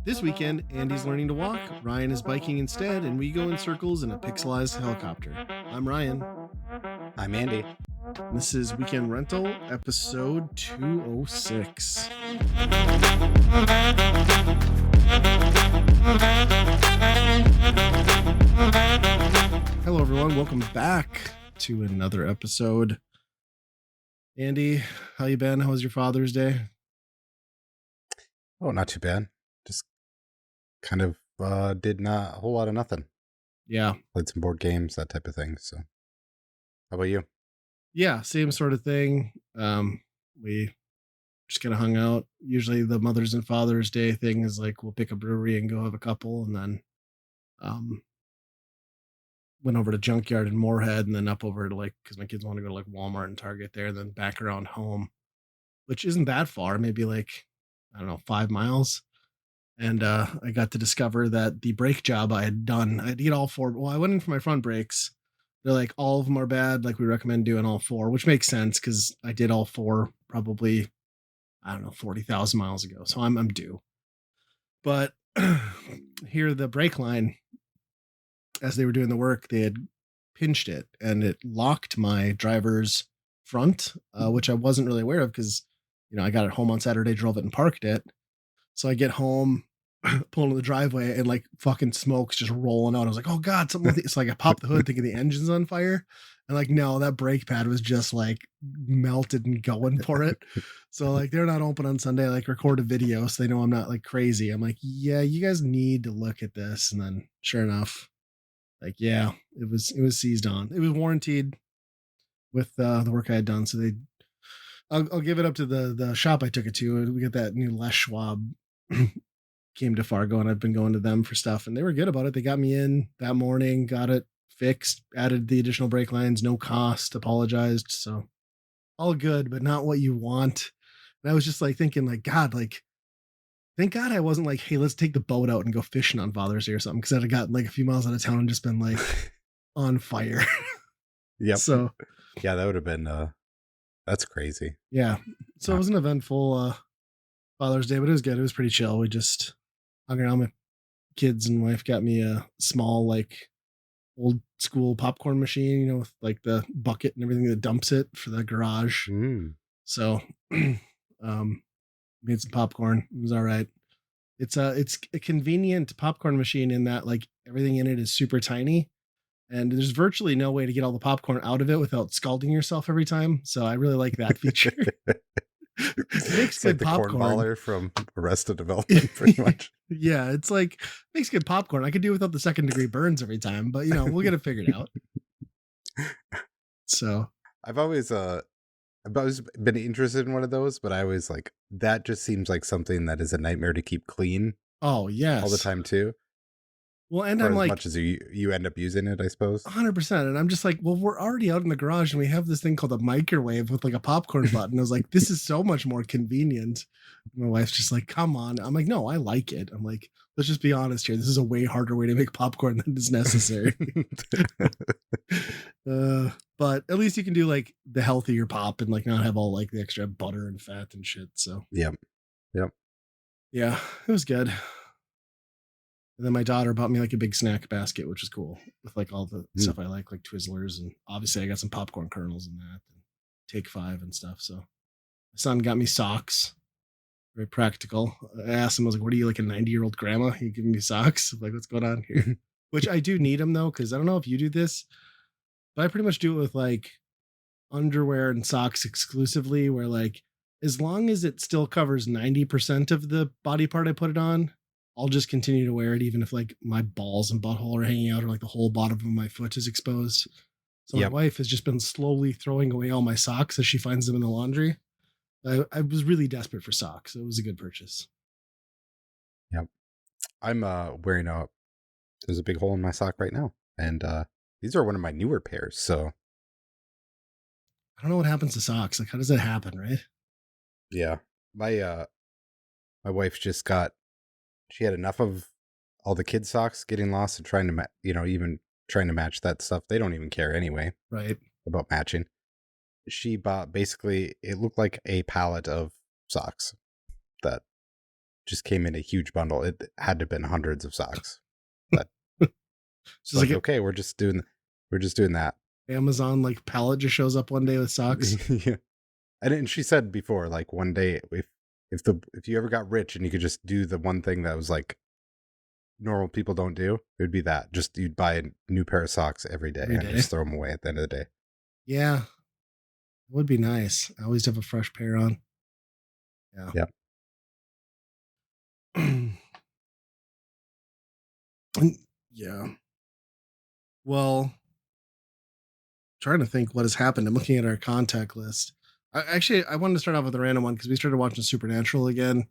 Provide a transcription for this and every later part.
This weekend, Andy's learning to walk, Ryan is biking instead, and we go in circles in a pixelized helicopter. I'm Ryan. I'm Andy. This is Weekend Rental, episode 206. Hello, everyone. Welcome back to another episode. Andy, how you been? How was your Father's Day? Oh, not too bad. Just kind of did not a whole lot of nothing. Yeah. Played some board games, that type of thing. So, how about you? Yeah, same sort of thing. We just kind of hung out. Usually the Mother's and Father's Day thing is like we'll pick a brewery and go have a couple, and then went over to Junkyard in Moorhead, and then up over to because my kids want to go to like Walmart and Target there, and then back around home, which isn't that far, maybe like, I don't know, 5 miles. And I got to discover that the brake job I had done, I did all four. Well, I went in for my front brakes. They're like, all of them are bad. Like, we recommend doing all four, which makes sense because I did all four probably, I don't know, 40,000 miles ago. So I'm due. But here, the brake line, as they were doing the work, they had pinched it and it locked my driver's front, which I wasn't really aware of because, I got it home on Saturday, drove it and parked it. So I get home, pull into the driveway, and like fucking smoke's just rolling out. I was like, oh God, something with it. So like I popped the hood thinking the engine's on fire. And like, no, that brake pad was just like melted and going for it. So like they're not open on Sunday. I like record a video so they know I'm not like crazy. I'm like, yeah, you guys need to look at this. And then sure enough, like, yeah, it was seized on. It was warranted with the work I had done. So I'll give it up to the shop I took it to. We got that new Les Schwab came to Fargo, and I've been going to them for stuff, and they were good about it. They got me in that morning, got it fixed, added the additional brake lines, no cost, apologized. So all good, but not what you want. And I was just like thinking like, God, like, thank God I wasn't like, hey, let's take the boat out and go fishing on Father's Day or something. Cause I'd have gotten like a few miles out of town and just been like on fire. Yep. So yeah, that would have been, that's crazy. Yeah. So it was an eventful Father's Day, but it was good. It was pretty chill. We just hung around. My kids and wife got me a small, like, old school popcorn machine, with like the bucket and everything that dumps it for the garage. So made some popcorn. It was all right. It's a convenient popcorn machine in that like everything in it is super tiny. And there's virtually no way to get all the popcorn out of it without scalding yourself every time. So I really like that feature. It makes good like popcorn. The corn baller from Arrested Development, pretty much. Yeah, it's like makes good popcorn. I could do without the second degree burns every time, but we'll get it figured out. So I've always been interested in one of those, but I always like that. Just seems like something that is a nightmare to keep clean. Oh yes, all the time too. Well, and for I'm as like, much as you end up using it, I suppose. 100%. And I'm just like, well, we're already out in the garage and we have this thing called a microwave with like a popcorn button. I was like, this is so much more convenient. My wife's just like, come on. I'm like, no, I like it. I'm like, let's just be honest here. This is a way harder way to make popcorn than is necessary. But at least you can do like the healthier pop and like not have all like the extra butter and fat and shit. So Yep. Yeah, it was good. And then my daughter bought me like a big snack basket, which is cool, with like all the stuff I like Twizzlers, and obviously I got some popcorn kernels in that, and Take 5 and stuff. So my son got me socks, very practical. I asked him, I was like, "What are you, like a 90-year-old grandma? You giving me socks? I'm like, what's going on here?" Which I do need them though, because I don't know if you do this, but I pretty much do it with like underwear and socks exclusively, where like as long as it still covers 90% of the body part I put it on, I'll just continue to wear it, even if like my balls and butthole are hanging out or like the whole bottom of my foot is exposed. So my wife has just been slowly throwing away all my socks as she finds them in the laundry. I was really desperate for socks. So it was a good purchase. Yep. I'm wearing there's a big hole in my sock right now. And these are one of my newer pairs. So I don't know what happens to socks. Like, how does that happen, right? Yeah. My wife just she had enough of all the kids' socks getting lost and trying to, even trying to match that stuff. They don't even care anyway. Right. About matching. She bought basically, it looked like a pallet of socks that just came in a huge bundle. It had to have been hundreds of socks. But it's Just like like, an okay, we're just doing that. Amazon like pallet just shows up one day with socks. Yeah. And she said before, like one day if you ever got rich and you could just do the one thing that was like normal people don't do, it would be that. Just you'd buy a new pair of socks every day Every and day. just throw them away at the end of the day. Yeah, it would be nice. I always have a fresh pair on. Yeah. Yeah. Yeah. Well, trying to think what has happened. I'm looking at our contact list. I wanted to start off with a random one because we started watching Supernatural again.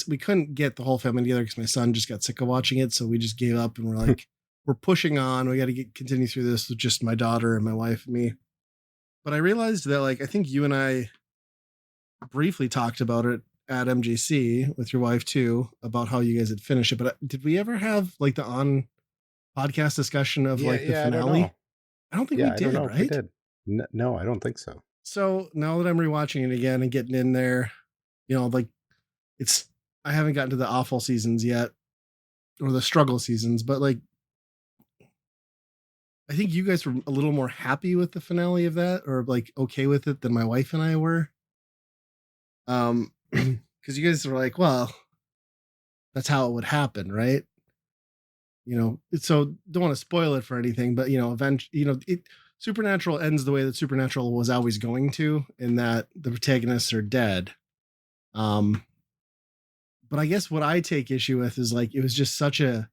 We couldn't get the whole family together because my son just got sick of watching it, so we just gave up and we're like, we're pushing on. We got to continue through this with just my daughter and my wife and me. But I realized that, like, I think you and I briefly talked about it at MJC with your wife too about how you guys had finished it. But did we ever have like the on podcast discussion of Yeah, like the yeah, I don't know. finale? I don't think we Yeah, I don't did, know if we right? did. No, I don't think so. So now that I'm rewatching it again and getting in there, like it's I haven't gotten to the awful seasons yet or the struggle seasons, but like I think you guys were a little more happy with the finale of that or like okay with it than my wife and I were. Because you guys were like, well, that's how it would happen, right? So don't want to spoil it for anything, but eventually, Supernatural ends the way that Supernatural was always going to, in that the protagonists are dead. Um, but I guess what I take issue with is like it was just such a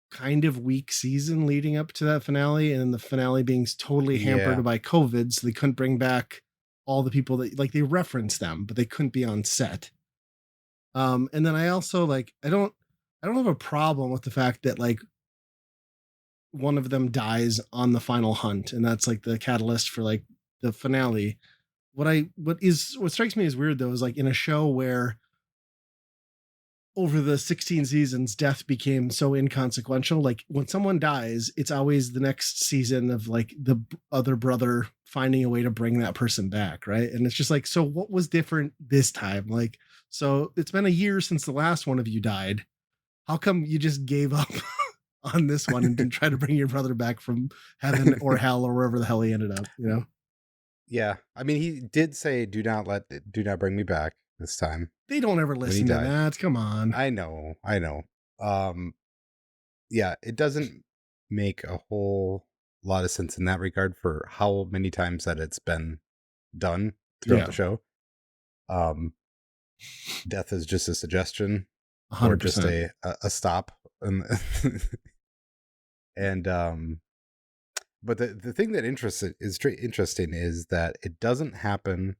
kind of weak season leading up to that finale, and the finale being totally Yeah. hampered by COVID, so they couldn't bring back all the people that like they referenced them, but they couldn't be on set. And then I also like I don't have a problem with the fact that like one of them dies on the final hunt, and that's like the catalyst for like the finale. What strikes me as weird though is like in a show where over the 16 seasons death became so inconsequential, like when someone dies it's always the next season of like the other brother finding a way to bring that person back, right? And it's just like, so what was different this time? Like, so it's been a year since the last one of you died. How come you just gave up on this one and didn't try to bring your brother back from heaven or hell or wherever the hell he ended up? Yeah. I mean, he did say, do not bring me back this time They don't ever when he listen to died. that. Come on. I know. Um, yeah, it doesn't make a whole lot of sense in that regard for how many times that it's been done throughout Yeah, the show. Um, Death is just a suggestion or just 100%. a stop, and and but the thing that interesting is that it doesn't happen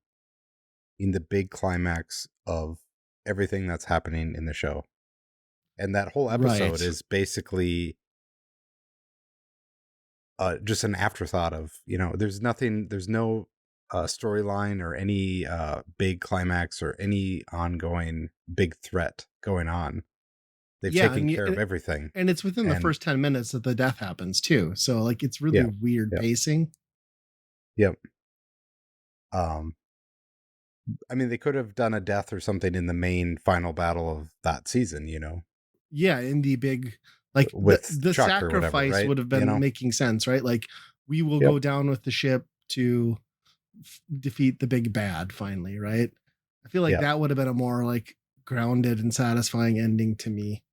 in the big climax of everything that's happening in the show. And that whole episode Right. is basically just an afterthought of, there's no storyline or any big climax or any ongoing big threat going on. They've Yeah, taken and care of everything. and it's within the And first 10 minutes that the death happens too. So like it's really yeah, weird yeah, pacing. yep. Um, I mean, they could have done a death or something in the main final battle of that season, Yeah, in the big like the with the Chuck or whatever, sacrifice right? would have been making sense, right? Like we will Yep. go down with the ship to defeat the big bad finally, right? I feel like Yeah. that would have been a more like grounded and satisfying ending to me.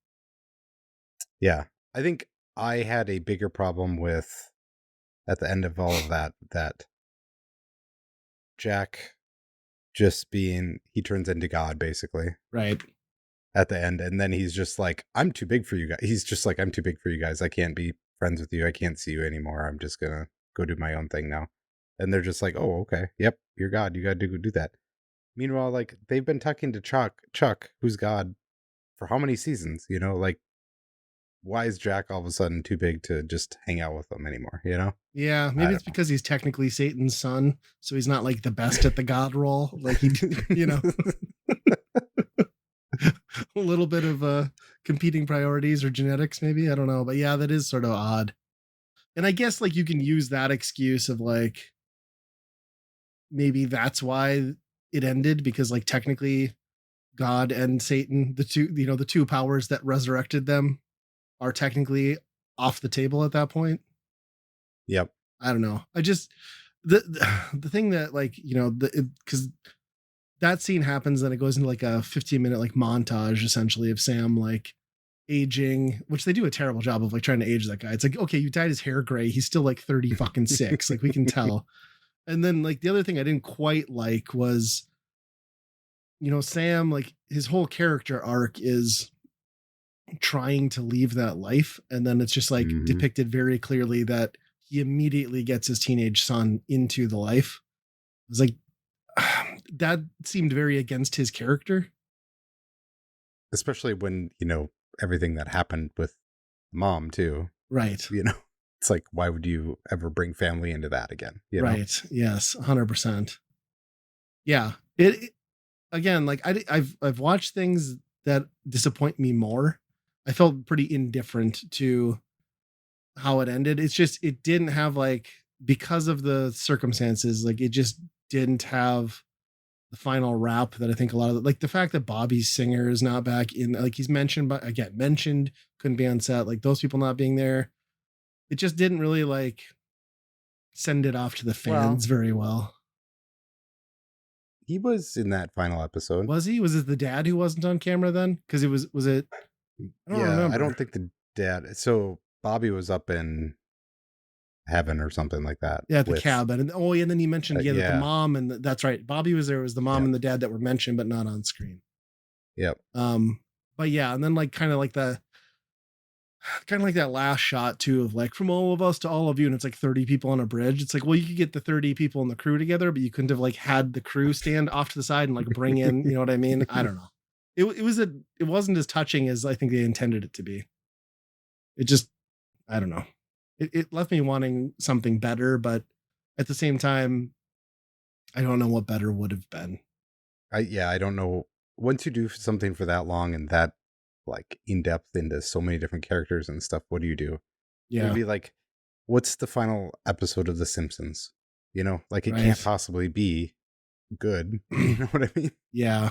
Yeah. I think I had a bigger problem with at the end of all of that Jack just being he turns into God basically Right. at the end, and then he's just like, I'm too big for you guys. He's just like, I'm too big for you guys. I can't be friends with you. I can't see you anymore. I'm just gonna go do my own thing now. And they're just like, oh, okay. Yep, you're God. You gotta do that. Meanwhile, like they've been talking to Chuck, who's God, for how many seasons? Like why is Jack all of a sudden too big to just hang out with them anymore? Yeah, I maybe it's don't know. because he's technically Satan's son, so he's not like the best at the god role. Like he, you know, a little bit of competing priorities or genetics, maybe. I don't know, but yeah, that is sort of odd. And I guess like you can use that excuse of like maybe that's why it ended because like technically God and Satan, the two, the two powers that resurrected them, are technically off the table at that point. Yep. I don't know. I just the thing that, like, because that scene happens, then it goes into like a 15-minute like montage essentially of Sam like aging, which they do a terrible job of like trying to age that guy. It's like, okay, you dyed his hair gray. He's still like 30 fucking six. Like we can tell. And then like the other thing I didn't quite like was, Sam, like his whole character arc is trying to leave that life. And then it's just like Hmm. depicted very clearly that he immediately gets his teenage son into the life. It was like, that seemed very against his character. Especially when, everything that happened with mom too, Right. you know, it's like, why would you ever bring family into that again? Right. Yes. 100%. Yeah. It again, like I've watched things that disappoint me more. I felt pretty indifferent to how it ended. It's just it didn't have like, because of the circumstances, like it just didn't have the final wrap that I think a lot of like the fact that Bobby's singer is not back in, like he's mentioned, but again mentioned, couldn't be on set, like those people not being there. It just didn't really like send it off to the Well, fans very well. he was in that final episode. Was he? Was it the dad who wasn't on camera then? Because was it? I don't Yeah, I don't remember. think the dad. So Bobby was up in heaven or something like that Yeah, at the with, cabin. And oh, yeah, and then he mentioned, yeah, that the yeah, mom and that's right. Bobby was there. It was the mom yep, and the dad that were mentioned but not on screen. yep. Um, but yeah, and then like kind of like that last shot too of like from all of us to all of you, and it's like 30 people on a bridge. It's like, well, you could get the 30 people in the crew together, but you couldn't have like had the crew stand off to the side and like bring in, you know what I mean? I don't know. It wasn't as touching as I think they intended it to be. It just, I don't know. It left me wanting something better, but at the same time, I don't know what better would have been. I don't know. Once you do something for that long and that like in depth into so many different characters and stuff, what do you do? It would Yeah, be like, what's the final episode of The Simpsons? Like it can't right. possibly be good. You know what I mean? Yeah.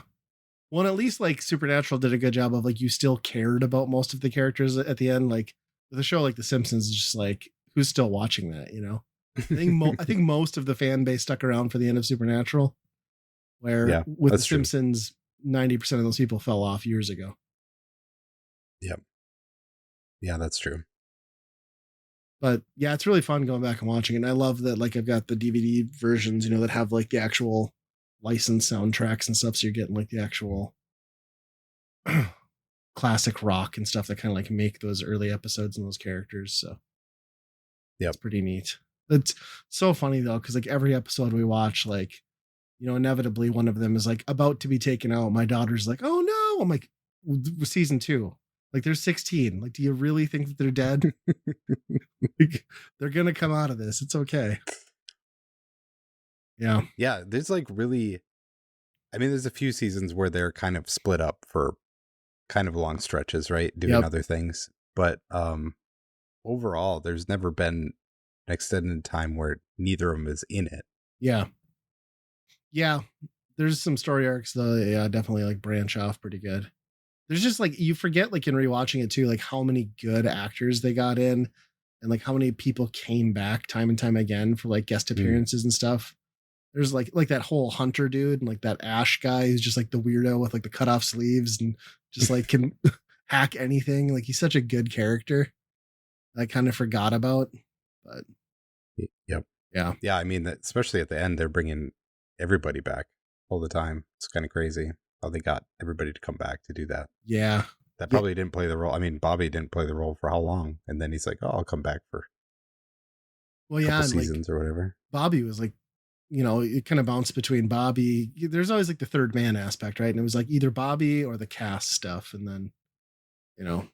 Well, at least like Supernatural did a good job of like you still cared about most of the characters at the end. Like with a show like The Simpsons, is just like who's still watching that? I think most of the fan base stuck around for the end of Supernatural. Where Yeah, with The that's true. Simpsons, 90% of those people fell off years ago. Yeah, yeah, that's true. But yeah, it's really fun going back and watching it. And I love that like I've got the DVD versions, that have like the actual licensed soundtracks and stuff. So you're getting like the actual classic rock and stuff that kind of like make those early episodes and those characters. So it's Yep. pretty neat. It's so funny though, because like every episode we watch, like, inevitably one of them is like about to be taken out. My daughter's like, oh no. I'm like, season two. Like they're 16. Like, do you really think that they're dead? Like, they're gonna come out of this. It's okay. Yeah. Yeah, there's like really, I mean, there's a few seasons where they're kind of split up for kind of long stretches, right? Doing Yep. other things. But overall, there's never been an extended time where neither of them is in it. Yeah. Yeah. There's some story arcs though. Yeah, definitely like branch off pretty good. There's just like you forget like in rewatching it too, like how many good actors they got in and like how many people came back time and time again for like guest Mm. appearances and stuff. There's like that whole Hunter dude and like that Ash guy who's just like the weirdo with like the cut off sleeves and just like can hack anything. Like he's such a good character. I kind of forgot about, but Yep. yeah, Yeah, I mean, especially at the end, they're bringing everybody back all the time. It's kind of crazy how they got everybody to come back to do that. yeah, That yeah. probably didn't play the role. I mean, Bobby didn't play the role for how long? And then he's like, oh, I'll come back for Well, a yeah, couple and like seasons or whatever. Bobby was like, it kind of bounced between Bobby. There's always like the third man aspect, right? And it was like either Bobby or the cast stuff, and then you know,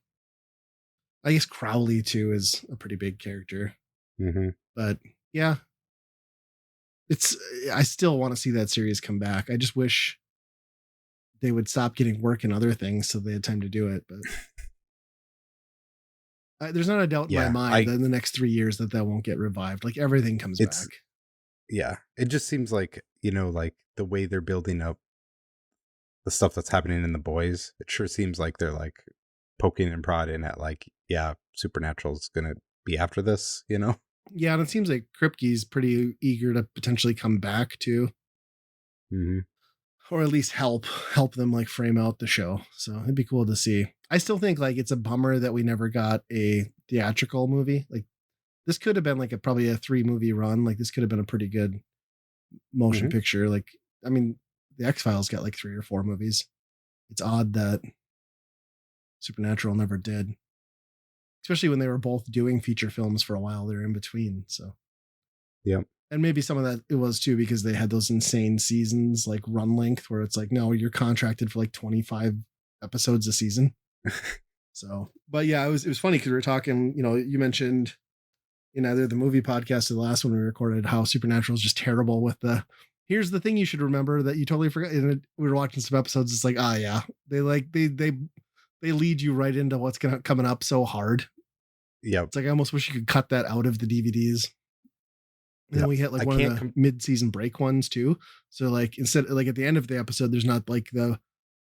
I guess Crowley too is a pretty big character, Hmm. but yeah, it's I still want to see that series come back. I just wish they would stop getting work in other things so they had time to do it. But there's not a doubt in my Yeah, mind that in the next 3 years that won't get revived. Like everything comes back. it's, yeah, it just seems like, like the way they're building up the stuff that's happening in The Boys, it sure seems like they're like poking and prodding at like, yeah, Supernatural's gonna be after this, you know? Yeah, and it seems like Kripke's pretty eager to potentially come back too, Hmm. or at least help them like frame out the show. So it'd be cool to see. I still think like it's a bummer that we never got a theatrical movie. Like this could have been like probably a 3 movie run. Like this could have been a pretty good motion Hmm. picture. Like I mean, the X Files got like 3 or 4 movies. It's odd that Supernatural never did, especially when they were both doing feature films for a while there in between. So, Yep. and maybe some of that it was too because they had those insane seasons like run length where it's like, no, you're contracted for like 25 episodes a season. So, but yeah, it was funny because we were talking, you mentioned in either the movie podcast or the last one we recorded how Supernatural is just terrible with the here's the thing you should remember that you totally forgot. And we were watching some episodes. It's like, yeah, they lead you right into what's coming up so hard. Yep. It's like I almost wish you could cut that out of the DVDs. And then Yep. we hit like I one of can't. the mid-season break ones too. So like instead, like at the end of the episode, there's not like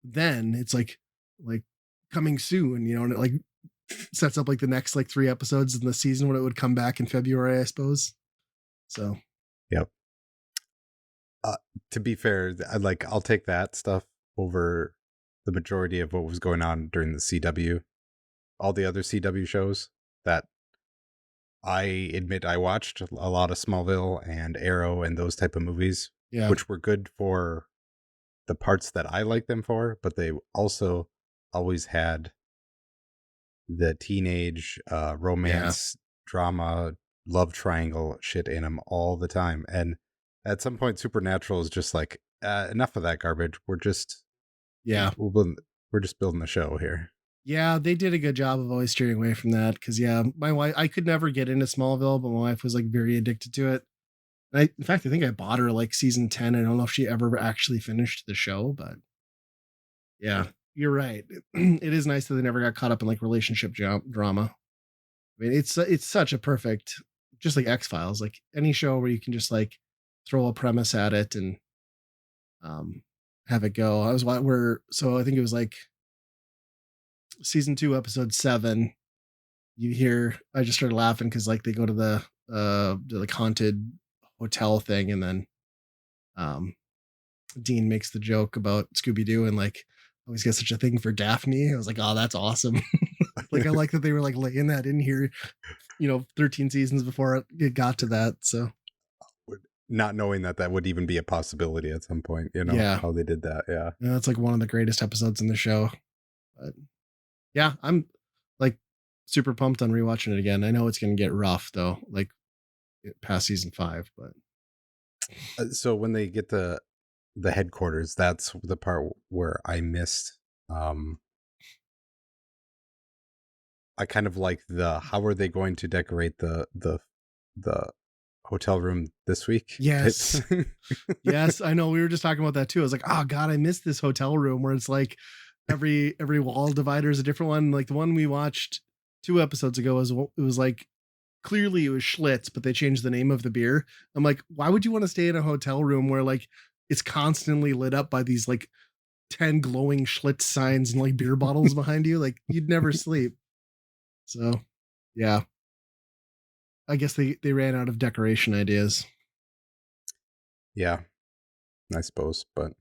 then it's like coming soon, and it like sets up like the next like 3 episodes in the season when it would come back in February, I suppose. So Yep. Uh, to be fair, I'll take that stuff over the majority of what was going on during the CW. All the other CW shows that I admit I watched a lot of Smallville and Arrow and those type of movies, yeah, which were good for the parts that I like them for, but they also always had the teenage yeah, romance drama love triangle shit in them all the time. And at some point Supernatural is just like enough of that garbage. yeah. we're building, we're just building the show here. Yeah, they did a good job of always steering away from that because yeah, my wife I could never get into Smallville, but my wife was like very addicted to it. In fact, I think I bought her like season 10. I don't know if she ever actually finished the show, but yeah, you're right. It is nice that they never got caught up in like relationship drama. I mean, it's such a perfect, just like X Files, like any show where you can just like throw a premise at it and um have it go. I think it was like season 2, episode 7. You hear I just started laughing because like they go to the like haunted hotel thing, and then um Dean makes the joke about Scooby Doo and like always got such a thing for Daphne. I was like, oh, that's awesome. Like I like that they were like laying that in here, 13 seasons before it got to that. So Not knowing that would even be a possibility at some point, yeah, how they did that. Yeah. that's like one of the greatest episodes in the show. But yeah, I'm like super pumped on rewatching it again. I know it's gonna get rough though, like past season 5, but So when they get the headquarters, that's the part where I missed. Um, I kind of like the how are they going to decorate the hotel room this week bit. yes. Yes, I know. We were just talking about that too. I was like, oh god, I missed this hotel room where it's like every wall divider is a different one. Like the one we watched 2 episodes ago it was like clearly it was Schlitz, but they changed the name of the beer. I'm like, why would you want to stay in a hotel room where like it's constantly lit up by these like 10 glowing Schlitz signs and like beer bottles behind you? Like you'd never sleep. So yeah, I guess they ran out of decoration ideas. Yeah, I suppose, but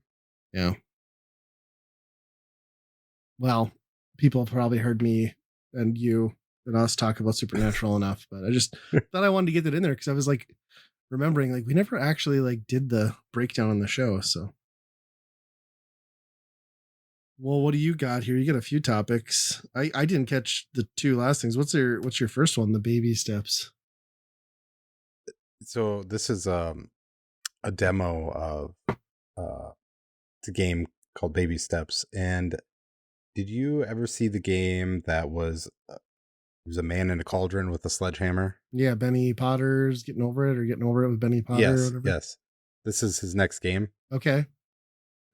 Yeah. Well, people have probably heard me and you and us talk about Supernatural enough, but I just thought I wanted to get that in there because I was like remembering like we never actually like did the breakdown on the show. So, well, what do you got here? You got a few topics. I didn't catch the 2 last things. What's your first one? The baby steps. so this is a demo of the game called Baby Steps. And did you ever see the game that was it was a man in a cauldron with a sledgehammer? Yeah, Benny Potter's getting over it or getting over it with Benny Potter or Yes, whatever. yes. This is his next game, Okay.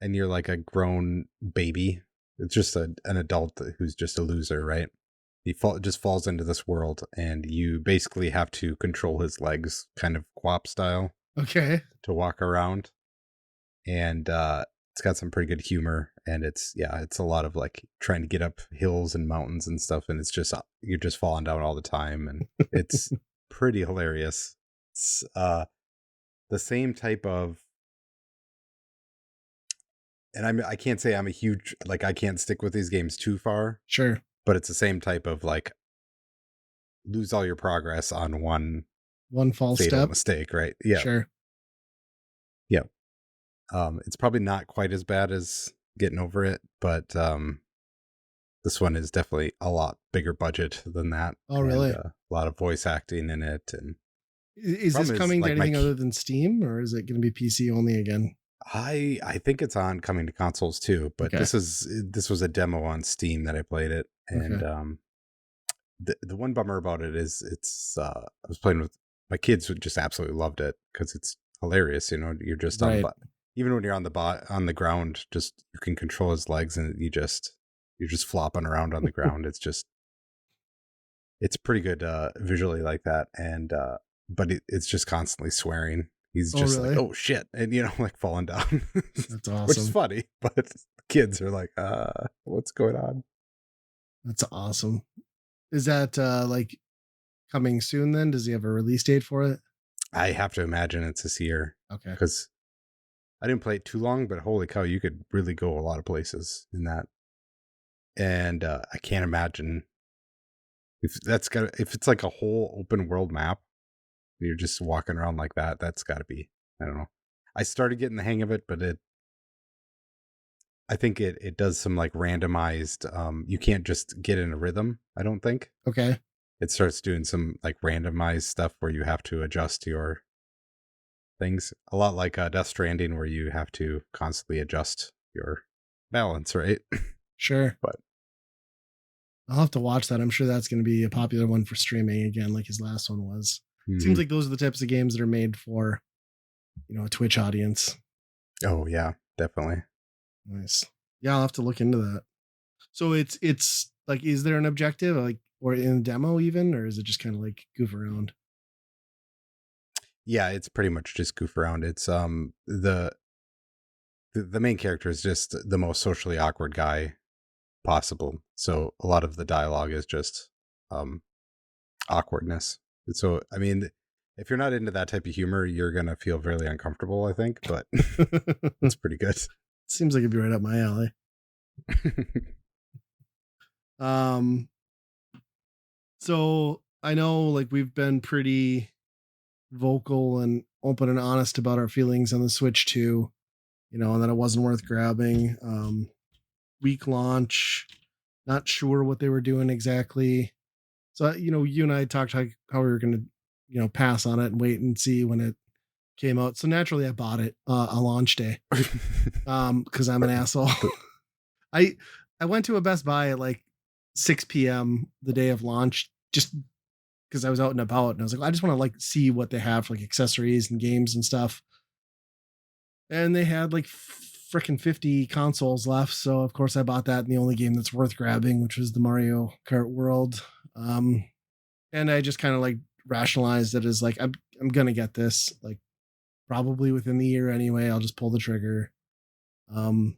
and you're like a grown baby. It's just an adult who's just a loser, right? Just falls into this world, and you basically have to control his legs, kind of quap style, Okay. to walk around. And it's got some pretty good humor, and it's a lot of like trying to get up hills and mountains and stuff, and it's just you're just falling down all the time, and it's pretty hilarious. It's the same type of, and I can't say I'm a huge, like, I can't stick with these games too far, Sure. but it's the same type of like lose all your progress on one One false fatal step. mistake, right? Yeah. Sure. Yeah. It's probably not quite as bad as Getting Over It, but this one is definitely a lot bigger budget than that, Oh, and really? a lot of voice acting in it. And Is this problem is, coming to like, anything other than Steam, or is it going to be PC only again? I think it's on coming to consoles too, but Okay. this was a demo on Steam that I played it, and Okay. the one bummer about it is I was playing with my kids who just absolutely loved it because it's hilarious. You know, you're just on, Right. but even when you're on on the ground, just you can control his legs, and you're just flopping around on the ground. It's pretty good visually like that, and but it's just constantly swearing. He's Oh, just like, really? oh shit, and like falling down, That's which is awesome. funny, but kids are like, what's going on? That's awesome. Is that like coming soon then? Does he have a release date for it? I have to imagine it's this year Okay. because I didn't play it too long, but holy cow, you could really go a lot of places in that. And I can't imagine if it's like a whole open world map, you're just walking around like that. That's got to be, I don't know. I started getting the hang of it, but I think it does some like randomized. You can't just get in a rhythm. I don't think Okay. it starts doing some like randomized stuff where you have to adjust your things a lot like Death Stranding, where you have to constantly adjust your balance, right? Sure. But I'll have to watch that. I'm sure that's going to be a popular one for streaming again, like his last one was. Seems mhm. like those are the types of games that are made for, a Twitch audience. Oh yeah, definitely. Nice. Yeah, I'll have to look into that. So it's like, is there an objective, like, or in the demo even, or is it just kind of like goof around? Yeah, it's pretty much just goof around. It's the main character is just the most socially awkward guy possible. So a lot of the dialogue is just um awkwardness. So I mean, if you're not into that type of humor, you're gonna feel really uncomfortable, I think, but it's pretty good. Seems like it'd be right up my alley. Um, so I know like we've been pretty vocal and open and honest about our feelings on the Switch 2, and that it wasn't worth grabbing. Weak launch, not sure what they were doing exactly. So, you and I talked how we were going to, pass on it and wait and see when it came out. So naturally I bought it on launch day. Cause I'm an asshole. The- I, I went to a Best Buy at like 6 p.m. the day of launch, just because I was out and about, and I was like, I just want to like see what they have for like accessories and games and stuff. And they had like freaking 50 consoles left. So of course I bought that, and the only game that's worth grabbing, which was the Mario Kart World. Um, and I just kind of like rationalized it as like, I'm gonna get this like probably within the year anyway. I'll just pull the trigger. Um,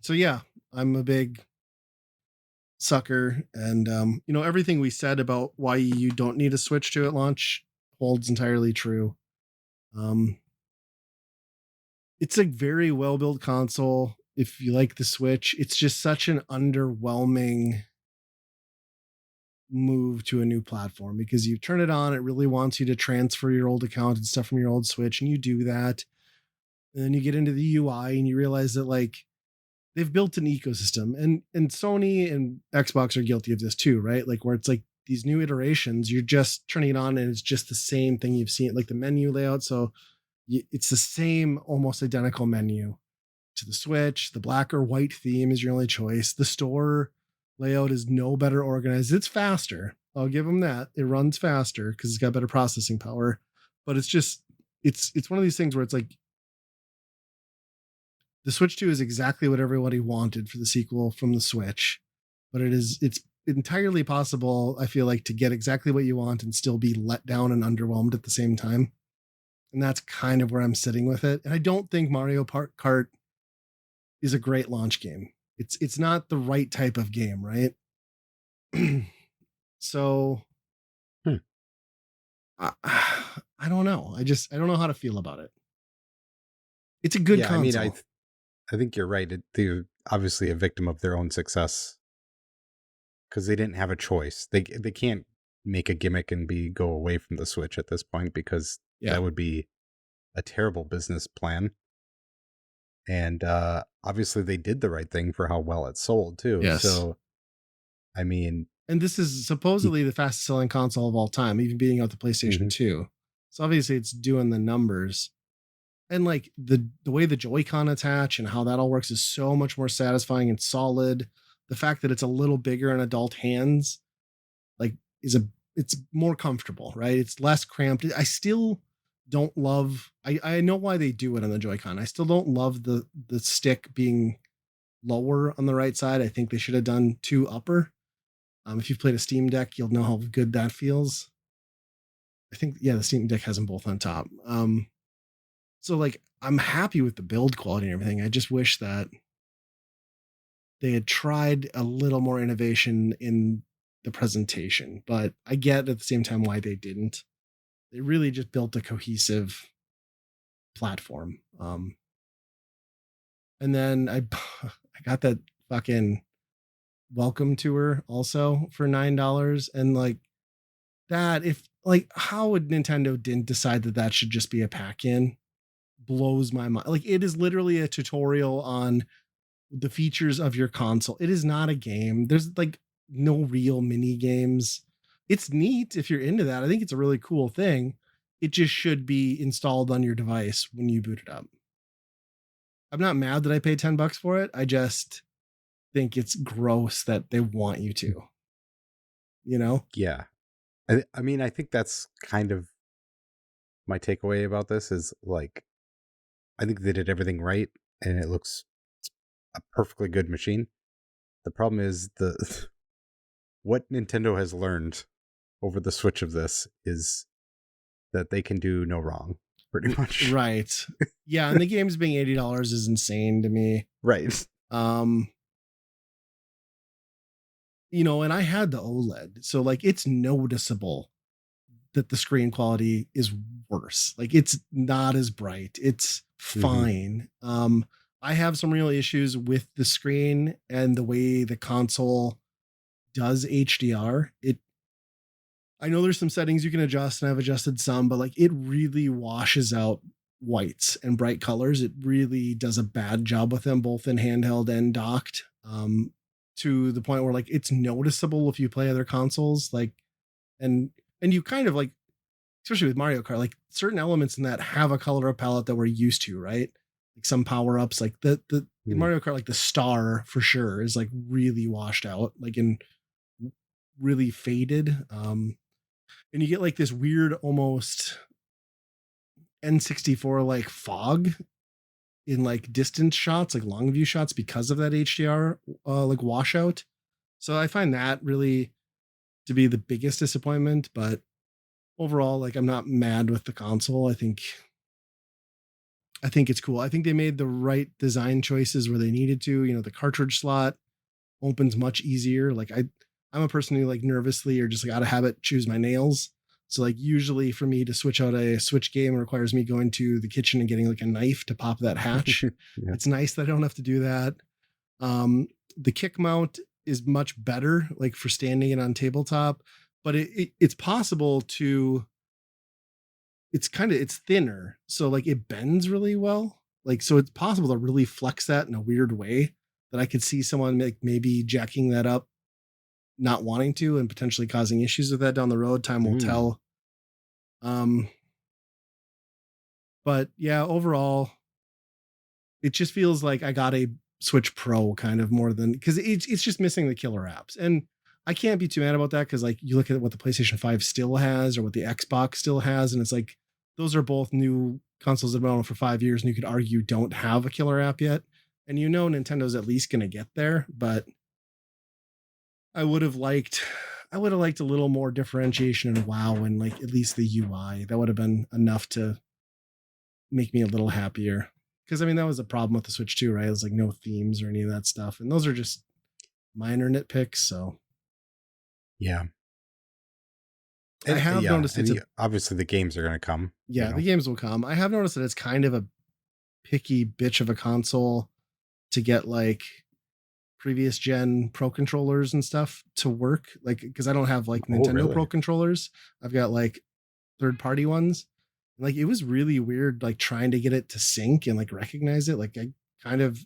so yeah, I'm a big sucker, and everything we said about why you don't need a Switch to at launch holds entirely true. Um, it's a very well built console. If you like the Switch, it's just such an underwhelming move to a new platform, because you turn it on, it really wants you to transfer your old account and stuff from your old Switch, and you do that. And then you get into the UI and you realize that like they've built an ecosystem, and Sony and Xbox are guilty of this too, right? Like where it's like these new iterations, you're just turning it on and it's just the same thing you've seen, like the menu layout. So it's the same, almost identical menu to the Switch. The black or white theme is your only choice. The store layout is no better organized. It's faster. I'll give them that. It runs faster because it's got better processing power. But it's just it's one of these things where it's like the Switch 2 is exactly what everybody wanted for the sequel from the Switch. But it's entirely possible, I feel like, to get exactly what you want and still be let down and underwhelmed at the same time. And that's kind of where I'm sitting with it. And I don't think Mario Kart is a great launch game. It's not the right type of game, right? So Hmm. I, I don't know. I don't know how to feel about it. It's a good Yeah, I mean, console. I think you're right. They're obviously a victim of their own success because they didn't have a choice. They can't make a gimmick and be go away from the Switch at this point because Yeah. that would be a terrible business plan. And obviously, they did the right thing for how well it sold too. Yes. So, I mean, And this is you, supposedly the fastest selling console of all time, even beating out the PlayStation mhm. 2. So obviously it's doing the numbers. And like the way the Joy-Con attach and how that all works is so much more satisfying and solid. The fact that it's a little bigger in adult hands, like, is a it's more comfortable, right? It's less cramped. I still don't love I know why they do it on the Joy-Con. I still don't love the stick being lower on the right side. I think they should have done two upper. If you've played a Steam Deck, you'll know how good that feels. I think, yeah, the Steam Deck has them both on top. So like I'm happy with the build quality and everything. I just wish that they had tried a little more innovation in the presentation, but I get at the same time why they didn't. They really just built a cohesive platform. And then I got that fucking welcome tour also for $9, and like that, if like, how would Nintendo didn't decide that that should just be a pack in, blows my mind. Like, it is literally a tutorial on the features of your console. It is not a game. There's like no real mini games. It's neat if you're into that. I think it's a really cool thing. It just should be installed on your device when you boot it up. I'm not mad that I paid $10 for it. I just think it's gross that they want you to, you know? Yeah. I mean, I think that's kind of my takeaway about this is like, I think they did everything right and it looks a perfectly good machine. The problem is the what Nintendo has learned over the switch of this is that they can do no wrong, pretty much. Right. Yeah, and the games being $80 is insane to me. Right. Um, and I had the OLED, so like it's noticeable that the screen quality is worse. Like, it's not as bright. It's Hmm. fine. I have some real issues with the screen and the way the console does HDR. I know there's some settings you can adjust, and I've adjusted some, but like it really washes out whites and bright colors. It really does a bad job with them, both in handheld and docked. To the point where like it's noticeable if you play other consoles, like, and you kind of like, especially with Mario Kart, like certain elements in that have a color palette that we're used to, right? Like some power ups, like the in Mm. Mario Kart, like the star for sure is like really washed out, like in really faded. And you get like this weird, almost N64 like fog in like distance shots, like long view shots, because of that HDR like washout. So I find that really to be the biggest disappointment. But overall, like I'm not mad with the console. I think it's cool. I think they made the right design choices where they needed to. The cartridge slot opens much easier. Like I'm a person who like nervously or just like out of habit chews my nails. So like usually for me to switch out a Switch game requires me going to the kitchen and getting like a knife to pop that hatch. Yeah. It's nice that I don't have to do that. Um, the kick mount is much better, like for standing it on tabletop, but it's possible to. It's thinner, so like it bends really well. Like, so it's possible to really flex that in a weird way that I could see someone like maybe jacking that up, not wanting to, and potentially causing issues with that down the road. Time will Mm. tell. Um, but yeah, overall, it just feels like I got a Switch Pro kind of more than, because it's just missing the killer apps. And I can't be too mad about that, because like you look at what the PlayStation 5 still has or what the Xbox still has, and it's like those are both new consoles that have been on for 5 years, and you could argue don't have a killer app yet. And Nintendo's at least gonna get there, but I would have liked I would have liked a little more differentiation in WoW and like at least the UI. That would have been enough to make me a little happier. because I mean that was a problem with the Switch too, right? It was like no themes or any of that stuff, and those are just minor nitpicks. So Yeah. I And have yeah, noticed and it's a obviously the games are going to come, yeah, the games will come. I have noticed that it's kind of a picky bitch of a console to get like previous gen pro controllers and stuff to work. Like, because I don't have like Oh, Nintendo pro really? controllers, I've got like third party ones. Like, it was really weird, like trying to get it to sync and like recognize it. Like, I kind of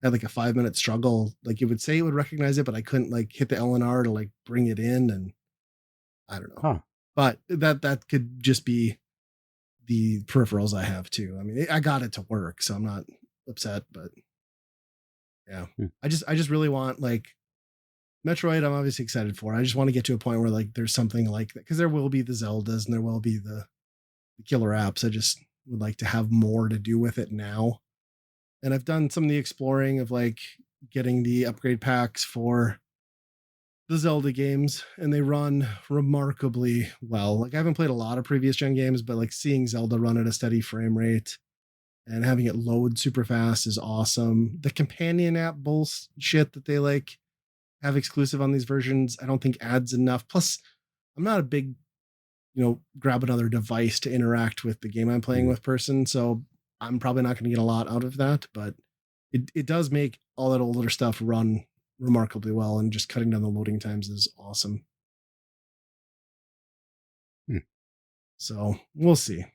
had like a 5 minute struggle. Like, it would say it would recognize it, but I couldn't like hit the LNR to like bring it in, and I don't know. Huh. But that could just be the peripherals I have too. I mean, I got it to work, so I'm not upset. But yeah, Hmm. I just really want like Metroid. I'm obviously excited for. I just want to get to a point where like there's something like that, because there will be the Zeldas and there will be the killer apps. I just would like to have more to do with it now. And I've done some of the exploring of like getting the upgrade packs for the Zelda games, and they run remarkably well. Like, I haven't played a lot of previous gen games, but like seeing Zelda run at a steady frame rate and having it load super fast is awesome. The companion app bullshit that they like have exclusive on these versions, I don't think adds enough. Plus, I'm not a big, grab another device to interact with the game I'm playing Hmm. with person. So I'm probably not going to get a lot out of that, but it does make all that older stuff run remarkably well, and just cutting down the loading times is awesome. Hmm. So we'll see.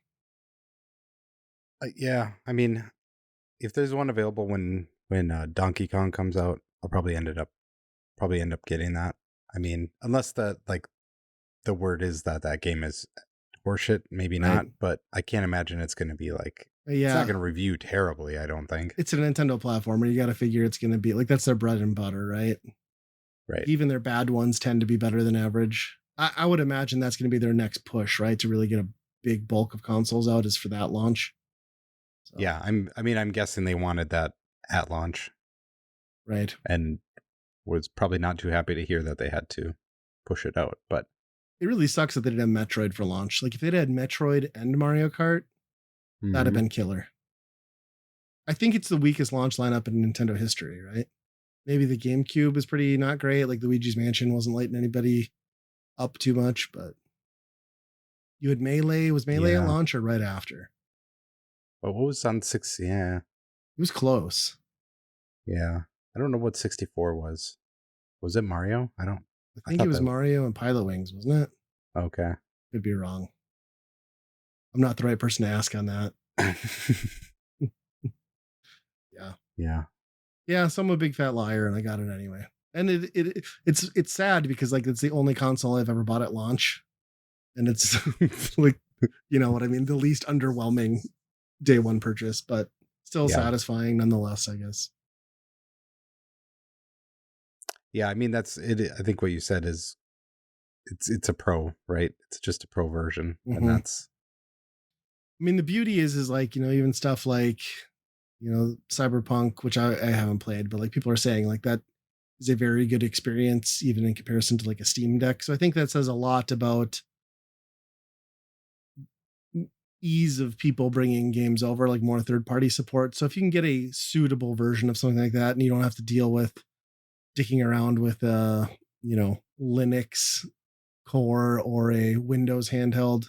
Yeah, I mean, if there's one available when Donkey Kong comes out, I'll probably end up getting that. I mean, unless that like the word is that that game is horseshit, maybe Right. not, but I can't imagine it's going to be like it's not Yeah. going to review terribly, I don't think. It's a Nintendo platformer. You got to figure it's going to be like, that's their bread and butter, right? Right. Even their bad ones tend to be better than average. I would imagine that's going to be their next push, right? To really get a big bulk of consoles out is for that launch. So, Yeah, I'm guessing they wanted that at launch right. and was probably not too happy to hear that they had to push it out, but It really sucks that they didn't have Metroid for launch. Like, if they'd had Metroid and Mario Kart, that'd have mhm. been killer. I think it's the weakest launch lineup in Nintendo history, right? Maybe the GameCube is pretty not great. Like, Luigi's Mansion wasn't lighting anybody up too much, but you had Melee. Was Melee at Yeah. launch or right after? But what was on 6? Yeah. It was close. Yeah. I don't know what 64 was. Was it Mario? I I think it thought was that Mario and Pilot Wings, wasn't it? okay. Could be wrong. I'm not the right person to ask on that. Yeah. Yeah. Yeah, so I'm a big fat liar and I got it anyway. And it's sad because like it's the only console I've ever bought at launch. And it's like, you know what I mean, the least underwhelming day one purchase, but still Yeah. satisfying nonetheless, I guess. Yeah, I mean that's it. I think what you said is it's a pro, right? It's just a pro version, and Mm-hmm. that's I mean, the beauty is like, even stuff like, Cyberpunk, which I haven't played, but like people are saying like that is a very good experience, even in comparison to like a Steam Deck. So I think that says a lot about ease of people bringing games over, like more third party support. So if you can get a suitable version of something like that, and you don't have to deal with dicking around with Linux core or a Windows handheld,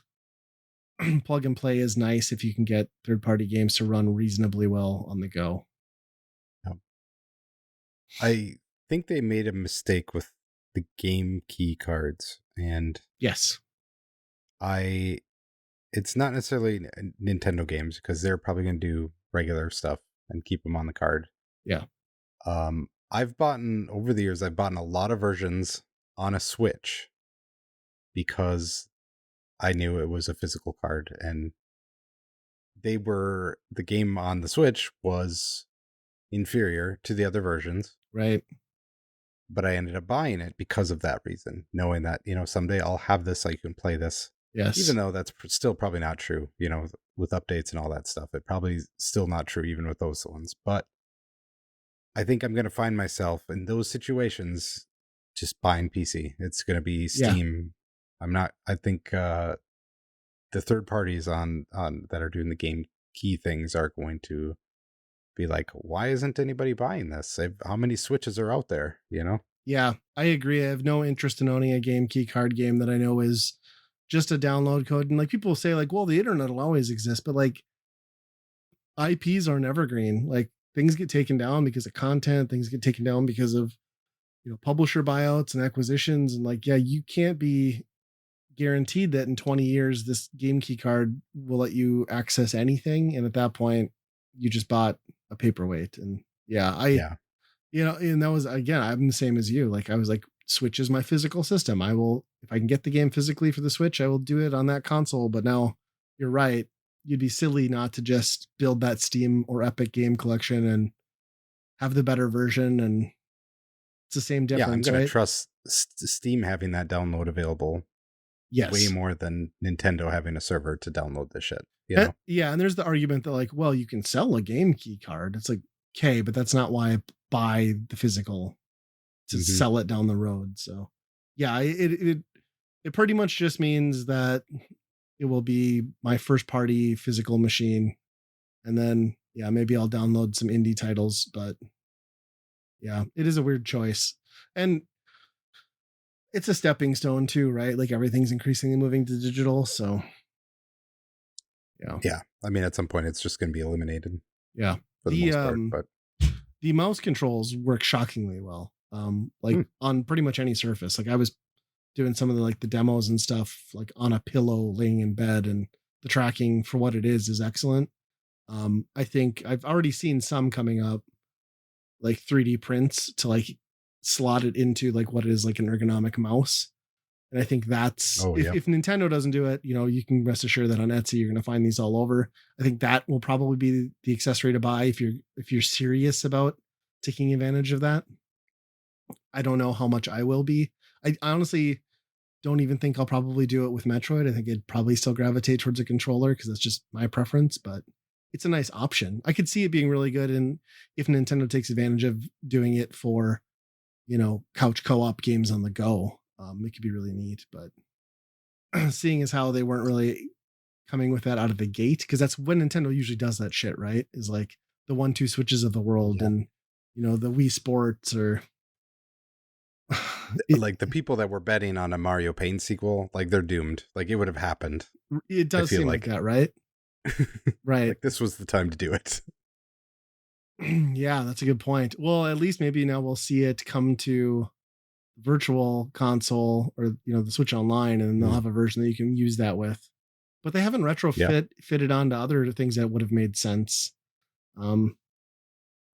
plug and play is nice if you can get third party games to run reasonably well on the go. I think they made a mistake with the game key cards, and Yes. I it's not necessarily Nintendo games because they're probably going to do regular stuff and keep them on the card. Yeah. I've bought over the years. I've bought a lot of versions on a Switch because I knew it was a physical card, and the game on the Switch was inferior to the other versions, Right. but I ended up buying it because of that reason, knowing that, someday I'll have this so you can play this. Even Yes. though that's still probably not true, with updates and all that stuff. It probably still not true even with those ones. But I think I'm going to find myself in those situations just buying PC. It's going to be Yeah. Steam. I think the third parties on that are doing the game key things are going to be like, why isn't anybody buying this? How many Switches are out there? You know? Yeah, I agree. I have no interest in owning a game key card game that I know is just a download code. And like people say, like, well, the internet will always exist, but like IPs are an evergreen. Like things get taken down because of content, things get taken down because of publisher buyouts and acquisitions. And like, yeah, you can't be guaranteed that in 20 years this game key card will let you access anything. And at that point, you just bought a paperweight. And yeah, Yeah. and that was again, I'm the same as you. Like I was like, Switch is my physical system. I will, if I can get the game physically for the Switch, I will do it on that console. But now you're right. You'd be silly not to just build that Steam or Epic game collection and have the better version. And it's the same Yeah, I'm difference, gonna right? trust Steam having that download available way Yes. more than Nintendo having a server to download this shit. You know? Yeah. And there's the argument that, like, well, you can sell a game key card. It's like, okay, but that's not why I buy the physical to Hmm. sell it down the road. So, yeah, it pretty much just means that it will be my first party physical machine. And then, yeah, maybe I'll download some indie titles. But yeah, it is a weird choice. And it's a stepping stone too, right? Like everything's increasingly moving to digital. So, yeah. Yeah. I mean, at some point, it's just gonna be eliminated Yeah. for the The most part. But the mouse controls work shockingly well. Like hmm, on pretty much any surface. Like I was doing some of the demos and stuff like on a pillow laying in bed, and the tracking for what it is excellent. I think I've already seen some coming up, like 3D prints to like slot it into like what is like an ergonomic mouse. And I think that's oh yeah, if Nintendo doesn't do it, you can rest assured that on Etsy you're going to find these all over. I think that will probably be the accessory to buy if you're serious about taking advantage of that. I don't know how much I will be. I honestly don't even think I'll probably do it with Metroid. I think it'd probably still gravitate towards a controller because that's just my preference, but it's a nice option. I could see it being really good, and if Nintendo takes advantage of doing it for, couch co-op games on the go, it could be really neat. But seeing as how they weren't really coming with that out of the gate, because that's when Nintendo usually does that shit, right? Is like the 1-2 switches of the world, yeah. and the Wii Sports or it Like the people that were betting on a Mario Paint sequel, like they're doomed. Like it would have happened. it I does feel seem like like, that, right? Right. like this was the time to do it. Yeah, that's a good point. Well, at least maybe now we'll see it come to virtual console or the Switch Online, and they'll Mm, have a version that you can use that with. But they haven't yeah. fitted onto other things that would have made sense. Um,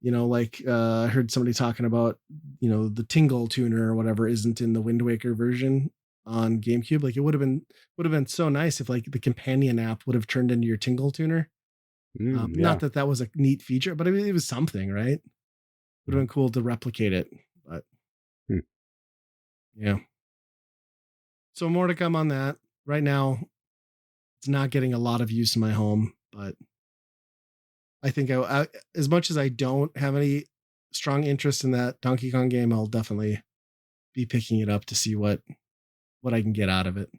like I heard somebody talking about, the Tingle tuner or whatever isn't in the Wind Waker version on GameCube. Like it would have been so nice if like the companion app would have turned into your Tingle tuner. Not Yeah. that that was a neat feature, but I mean, it was something, right? Would have Mhm. been cool to replicate it. But Hmm. yeah. So more to come on that. Right now, it's not getting a lot of use in my home, but I think as much as I don't have any strong interest in that Donkey Kong game, I'll definitely be picking it up to see what I can get out of it.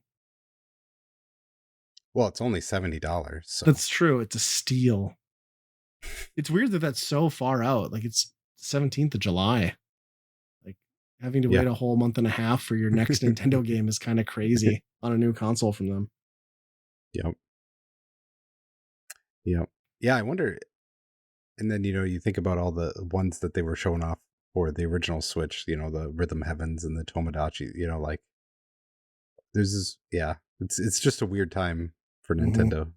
Well, it's only $70, so That's true. It's a steal. It's weird that that's so far out. Like it's 17th of July. Like having to yeah. wait a whole month and a half for your next Nintendo game is kind of crazy on a new console from them. Yep. Yep. Yeah, I wonder. And then you think about all the ones that they were showing off for the original Switch. The Rhythm Heavens and the Tomodachi. Like there's this. Yeah, it's just a weird time for Mhm. Nintendo.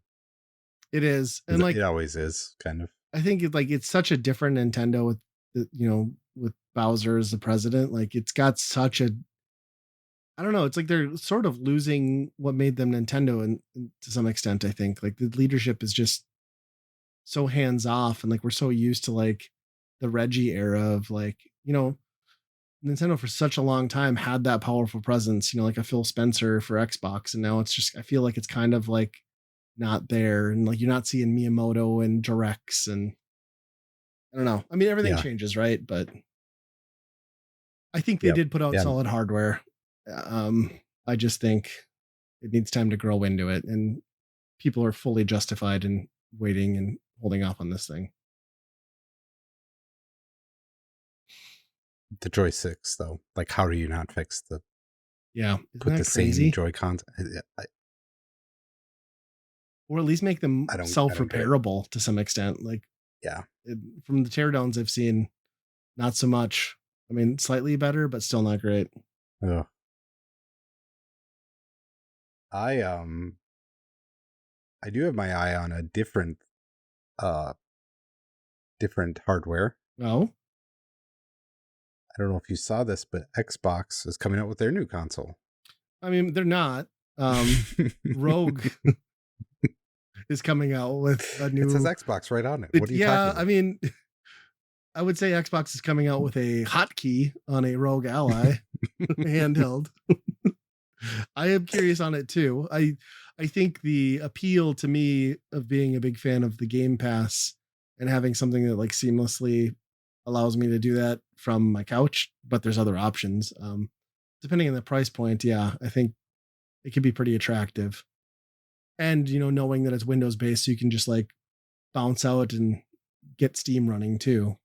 It is. And It like always is, kind of. I think it's such a different Nintendo with with Bowser as the president. Like it's got such a I don't know. It's like they're sort of losing what made them Nintendo, and to some extent, I think like the leadership is just so hands off, and like we're so used to like the Reggie era of like Nintendo for such a long time had that powerful presence. Like a Phil Spencer for Xbox, and now it's just I feel like it's kind of like not there, and like you're not seeing Miyamoto and directs, and I don't know. I mean, everything Yeah. changes, right? But I think they Yep. did put out Yeah. solid hardware. I just think it needs time to grow into it, and people are fully justified in waiting and holding off on this thing. the joysticks though. Like, how do you not fix the Yeah, isn't put that the same crazy? Joy Cons? Or at least make them I don't get it. self-repairable to some extent. Like Yeah. from the teardowns I've seen, not so much. I mean, slightly better, but still not great. Ugh. I I do have my eye on a uh different hardware. No, I don't know if you saw this, but Xbox is coming out with their new console. I mean they're not. Rogue is coming out with a It says new. Xbox right on it. It, What are you talking yeah, I about? mean, I would say Xbox is coming out with a hotkey on a Rogue Ally handheld. I am curious on it too. I think the appeal to me of being a big fan of the Game Pass and having something that like seamlessly allows me to do that from my couch, but there's other options. Depending on the price point, yeah, I think it could be pretty attractive. And knowing that it's Windows based, so you can just like bounce out and get Steam running too.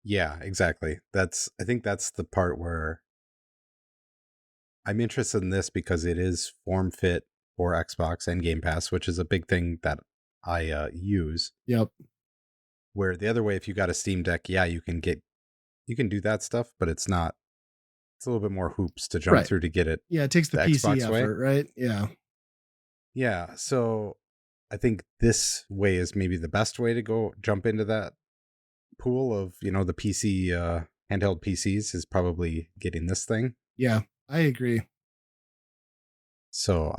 Yeah, exactly. I think that's the part where I'm interested in this because it is form fit for Xbox and Game Pass, which is a big thing that I use. Yep. Where the other way, if you got a Steam Deck, yeah, you can do that stuff, but it's not. It's a little bit more hoops to jump Right. through to get it Yeah, it takes the the PC Xbox way. effort, right? Yeah. Yeah, so I think this way is maybe the best way to go jump into that pool of the PC handheld PCs is probably getting this thing. Yeah, I agree. So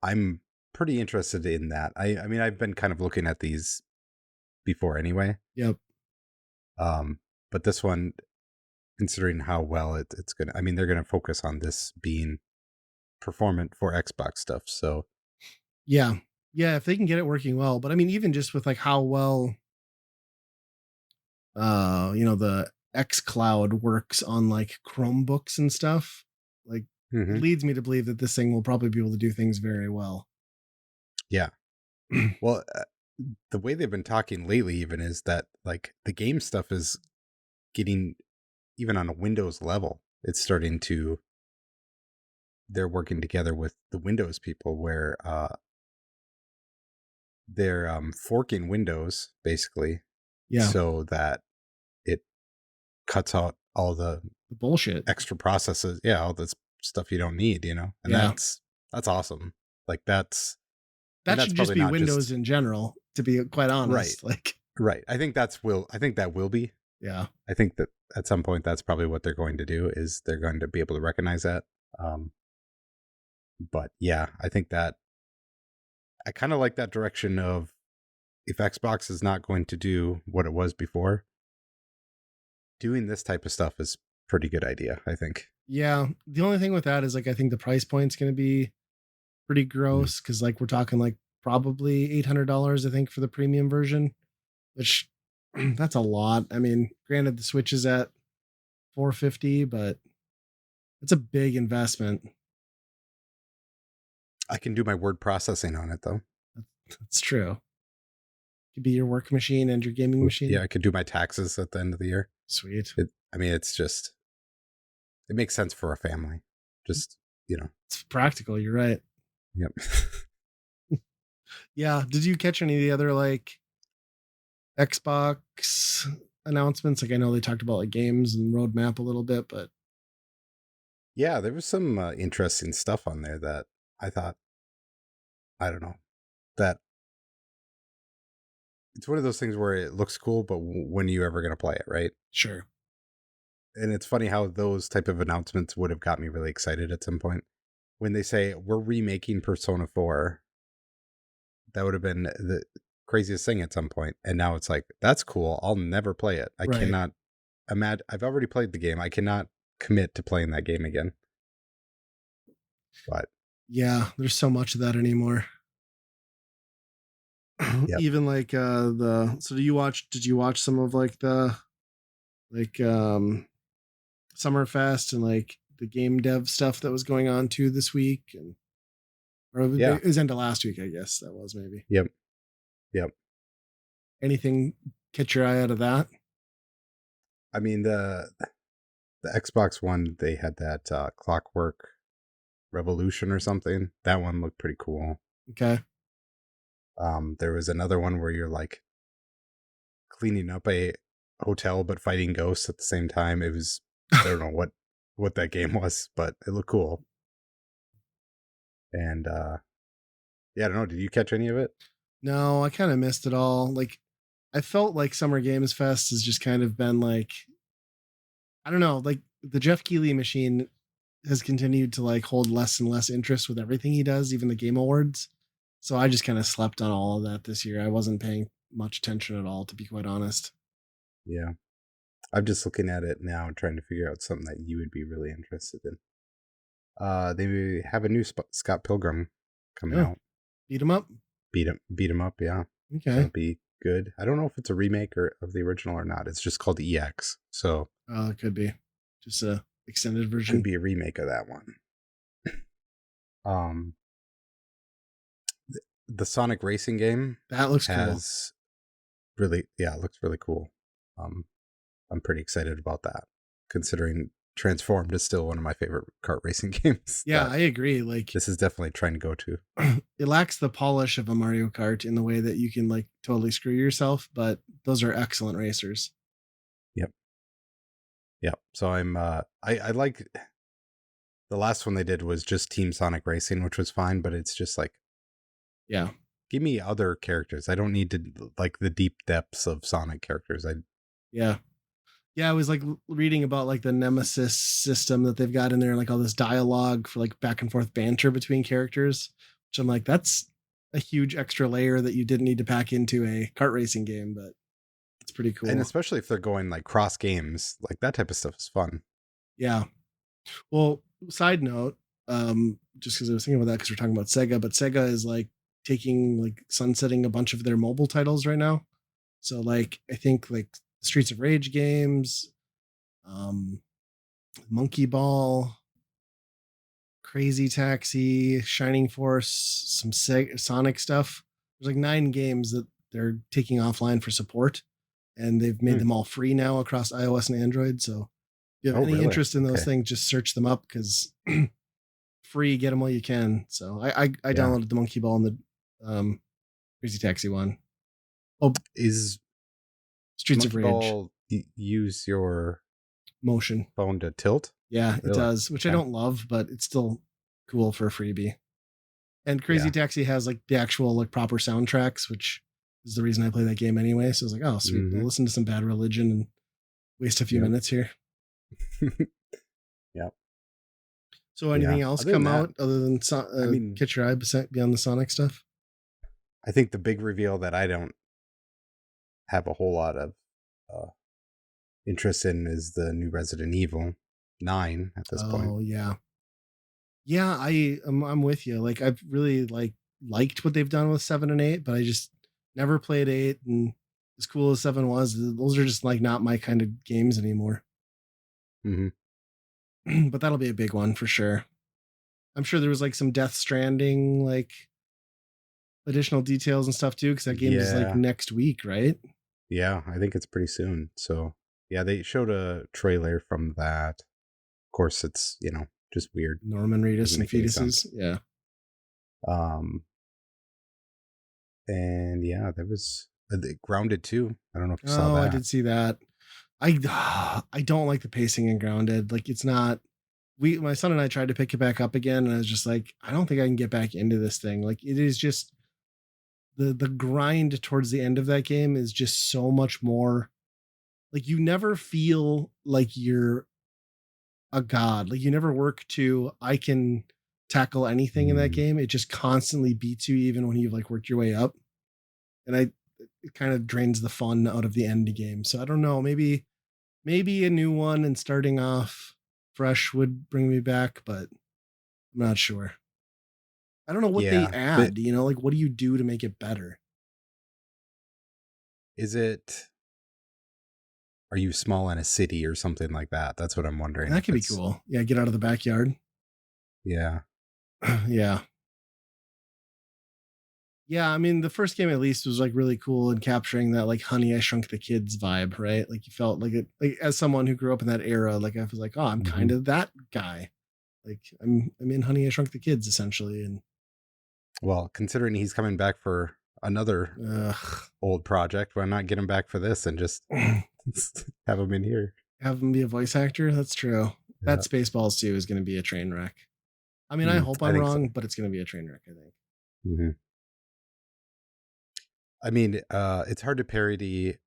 I'm pretty interested in that. I mean I've been kind of looking at these before anyway. Yep. Um, but this one, considering how well it's gonna, I mean they're gonna focus on this being performant for Xbox stuff. So Yeah. Yeah, if they can get it working well. But I mean, even just with like how well the X Cloud works on like Chromebooks and stuff, like it mhm. leads me to believe that this thing will probably be able to do things very well. Yeah. Well, the way they've been talking lately even is that like the game stuff is getting even on a Windows level. It's starting to they're working together with the Windows people where they're forking Windows basically Yeah, so that it cuts out all the the bullshit. extra processes, yeah, all this stuff you don't need, and Yeah. that's awesome. Like that's and That that's should just probably be not Windows just in general, to be quite right, honest. Like, right. I think that will be. yeah. I think that at some point that's probably what they're going to do is they're going to be able to recognize that. Um, but yeah, I think that I kind of like that direction of if Xbox is not going to do what it was before, doing this type of stuff is pretty good idea, I think. Yeah. The only thing with that is like I think the price point's gonna be pretty Mm. gross because like we're talking like probably $800, I think, for the premium version, which that's a lot. I mean, granted, the Switch is at 450, but it's a big investment. I can do my word processing on it though. That's true. Could be your work machine and your gaming Yeah, machine. I could do my taxes at the end of the year. Sweet. I mean, it's just it makes sense for a family. Just, you know. It's practical. You're right. Yep. Yeah. Did you catch any of the other like Xbox announcements? Like I know they talked about like games and roadmap a little bit, but Yeah, there was some interesting stuff on there that I thought, I don't know, that it's one of those things where it looks cool, but when are you ever going to play it, right? sure. And it's funny how those type of announcements would have got me really excited at some point. When they say we're remaking Persona 4, that would have been the craziest thing at some point. And now it's like, that's cool. I'll never play it. I Right. cannot imagine. I've already played the game. I cannot commit to playing that game again. But Yeah. There's so much of that anymore. yep. Even like the so did you watch some of like the like Summerfest and like the game dev stuff that was going on too this week and or Yeah. it was into last week, I guess that was maybe. Yep. Yep. Anything catch your eye out of that? I mean the Xbox One, they had that Clockwork Revolution or something. That one looked pretty cool. Okay. There was another one where you're like cleaning up a hotel but fighting ghosts at the same time. It was, I don't know what that game was, but it looked cool. And yeah, I don't know. Did you catch any of it? No, I kind of missed it all. Like, I felt like Summer Games Fest has just kind of been like, I don't know, like the Jeff Keighley machine has continued to like hold less and less interest with everything he does, even the Game Awards. So I just kind of slept on all of that this year. I wasn't paying much attention at all, to be quite honest. Yeah. I'm just looking at it now and trying to figure out something that you would be really interested in. They have a new Scott Pilgrim coming Oh, out. beat him up. Beat him up, yeah. Okay. That'll be good. I don't know if it's a remake or of the original or not. It's just called EX, so It could be just a extended could version. be a remake of that one. Um, the Sonic racing game That looks cool. has really, yeah, it looks really cool. Um, I'm pretty excited about that, considering Transformed is still one of my favorite kart racing games. Yeah, That I agree. Like, this is definitely trying to go to. it lacks the polish of a Mario Kart in the way that you can like totally screw yourself, but those are excellent racers. Yep, yep. So I like the last one they did was just Team Sonic Racing, which was fine, but it's just like Yeah. give me other characters. I don't need to like the deep depths of Sonic characters. I Yeah. Yeah, I was like reading about like the Nemesis system that they've got in there, like all this dialogue for like back and forth banter between characters, which I'm like, that's a huge extra layer that you didn't need to pack into a kart racing game, but it's pretty and cool. especially if they're going like cross games, like that type of stuff is fun. Yeah. Well, side note, just because I was thinking about that because we're talking about Sega, but Sega is like taking like sunsetting a bunch of their mobile titles right now. So like I think like Streets of Rage games, um, Monkey Ball, Crazy Taxi, Shining Force, some Sonic stuff. There's like 9 games that they're taking offline for support, and they've made Hmm. them all free now across iOS and Android. So if you have Oh, any really? interest in those Okay. things, just search them up because free, get them while you can. So I Yeah. downloaded the Monkey Ball and the Crazy Taxi one. Oh, Is Streets of Monkey Rage Ball use your motion. phone to tilt? Yeah, it Really? does, which I Okay. don't love, but it's still cool for a freebie. And Crazy Yeah. Taxi has like the actual like proper soundtracks, which is the reason I play that game anyway. So I was like, oh sweet, I'll Mm-hmm. listen to some Bad Religion and waste a few Yep. minutes here. Yep. So Yeah. anything else Other than come that, out other than I mean, catch your eye beyond the Sonic stuff? I think the big reveal that I don't have a whole lot of uh, interest in is the new Resident Evil 9 at this point. Oh yeah, yeah. I'm with you. Like I've really liked what they've done with 7 and 8, but I just never played 8. And as cool as 7 was, those are just like not my kind of games anymore. Hmm. But that'll be a big one for sure. I'm sure there was like some Death Stranding like additional details and stuff too, because that game is like Yeah. next week, right? Yeah. I think it's pretty soon. So, yeah, they showed a trailer from that. Of course, it's, just weird. Norman Reedus Doesn't and make any sense. fetuses. Yeah. Um, and yeah, there was Grounded too. I don't know if you saw Oh, I that. did see that. I don't like the pacing in Grounded. Like it's not. My son and I tried to pick it back up again, and I was just like, I don't think I can get back into this thing. Like it is just the grind towards the end of that game is just so much more. Like you never feel like you're a god. Like you never work to I can tackle anything in that Mm, game. It just constantly beats you even when you've like worked your way up. And it kind of drains the fun out of the end game. So I don't know, maybe a new one and starting off fresh would bring me back, but I'm not sure. I don't know what they yeah, but add, like what do you do to make it better? is it? Are you small in a city or something like that? That's what I'm wondering. That If could be it's cool. Yeah, get out of the backyard. yeah, Yeah. Yeah, I mean, the first game at least was like really cool in capturing that like Honey I Shrunk the Kids vibe, right? Like you felt like it, like as someone who grew up in that era, like I was like, oh, I'm kind Mhm. of that guy. Like I'm in Honey I Shrunk the Kids essentially, and Well, considering he's coming back for another ugh. old project, why not get him back for this and just have him in here? Have him be a voice actor. That's true. That Yeah. Spaceballs 2 is going to be a train wreck. I mean, I hope I I'm think so. wrong, but it's going to be a train wreck. I think. Mhm. I mean, it's hard to parody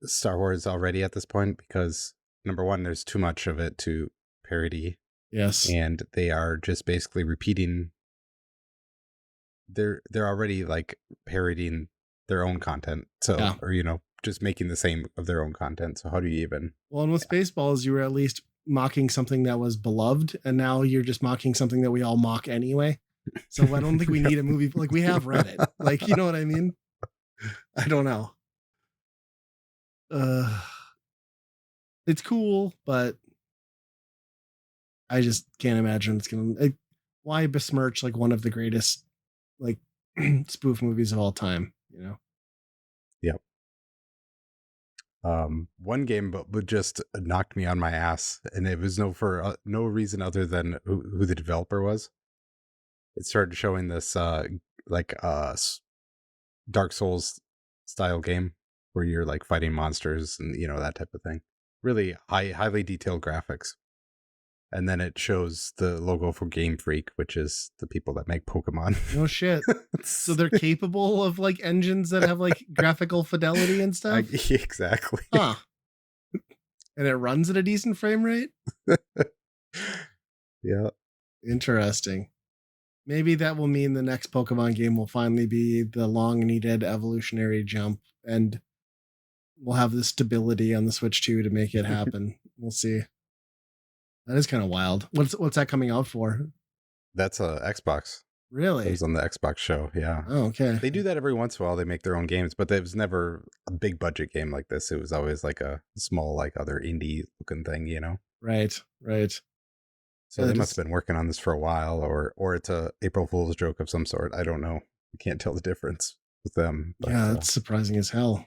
Star Wars already at this point because number one, there's too much of it to parody, Yes. and they are just basically repeating. They're already like parodying their own content, so Yeah. or just making the same of their own content. So how do you even? Well, and with Spaceballs, you were at least mocking something that was beloved, and now you're just mocking something that we all mock anyway. So I don't think we Yep. need a movie like we have Reddit. Like, you know what I mean? I don't know. Uh, it's cool, but I just can't imagine it's gonna. Like, why besmirch like one of the greatest like spoof movies of all time? You know? Yep. One game, but just knocked me on my ass, and it was no reason other than who the developer was. It started showing this like Dark Souls style game where you're like fighting monsters and that type of thing. Really highly detailed graphics. And then it shows the logo for Game Freak, which is the people that make Pokemon. No shit. So they're capable of like engines that have like graphical fidelity and stuff. Exactly. Huh. And it runs at a decent frame rate. Yeah. Interesting. Maybe that will mean the next Pokemon game will finally be the long needed evolutionary jump and we'll have the stability on the Switch 2 to make it happen. We'll see. That is kind of wild. What's that coming out for? That's a Xbox. That Really? was on the Xbox show. Yeah. Oh, okay. They do that every once in a while. They make their own games, but it was never a big budget game like this. It was always like a small, like other indie looking thing. Right, right. So Yeah, they that must have is, been working on this for a while, or it's a April Fool's joke of some sort. I don't know. I can't tell the difference with them. But yeah, that's surprising as hell.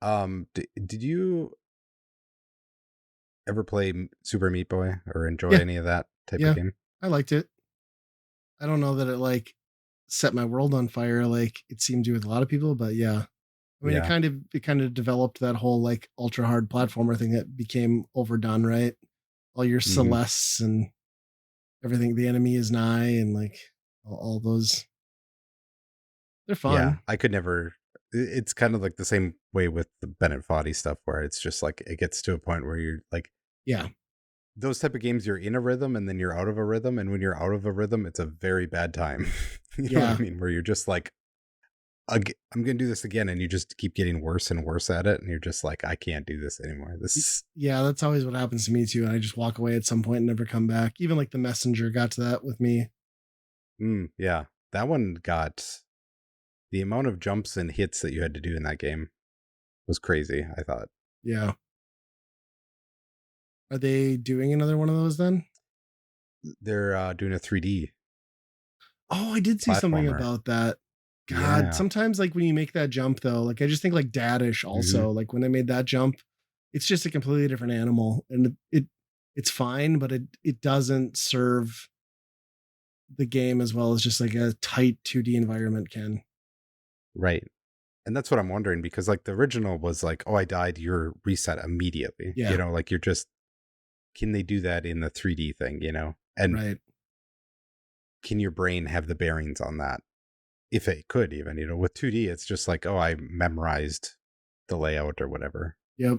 did you ever play Super Meat Boy or enjoy Yeah, any of that type of yeah. game? I liked it. I don't know that it like set my world on fire like it seemed to with a lot of people, but yeah. I mean, Yeah. it kind of developed that whole like ultra hard platformer thing that became overdone, right? All your Hmm. Celestes and everything. The enemy is nigh, and like all those. They're Yeah. fun. I could never. It's kind of like the same way with the Bennett Foddy stuff, where it's just like it gets to a point where you're like Yeah, those type of games. You're in a rhythm, and then you're out of a rhythm, and when you're out of a rhythm, it's a very bad time. You know what I yeah, mean? Where you're just like, I'm gonna do this again, and you just keep getting worse and worse at it, and you're just like, I can't do this anymore. This yeah. That's always what happens to me too. And I just walk away at some point and never come back. Even like the messenger got to that with me. yeah, that one got the amount of jumps and hits that you had to do in that game was crazy. I thought Yeah. Are they doing another one of those then? they're doing a 3D Oh, I did see something platformer. about that. God, Yeah. sometimes like when you make that jump though, like I just think like Dadish Hmm. also, like when I made that jump, it's just a completely different animal and it's fine, but it doesn't serve the game as well as just like a tight 2D environment can. Right. And that's what I'm wondering because like the original was like, oh, I died, you're reset immediately. Yeah, Like you're just can they do that in the 3D thing? And right. can your brain have the bearings on that? If it could even, with 2D, it's just like, oh, I memorized the layout or whatever. Yep.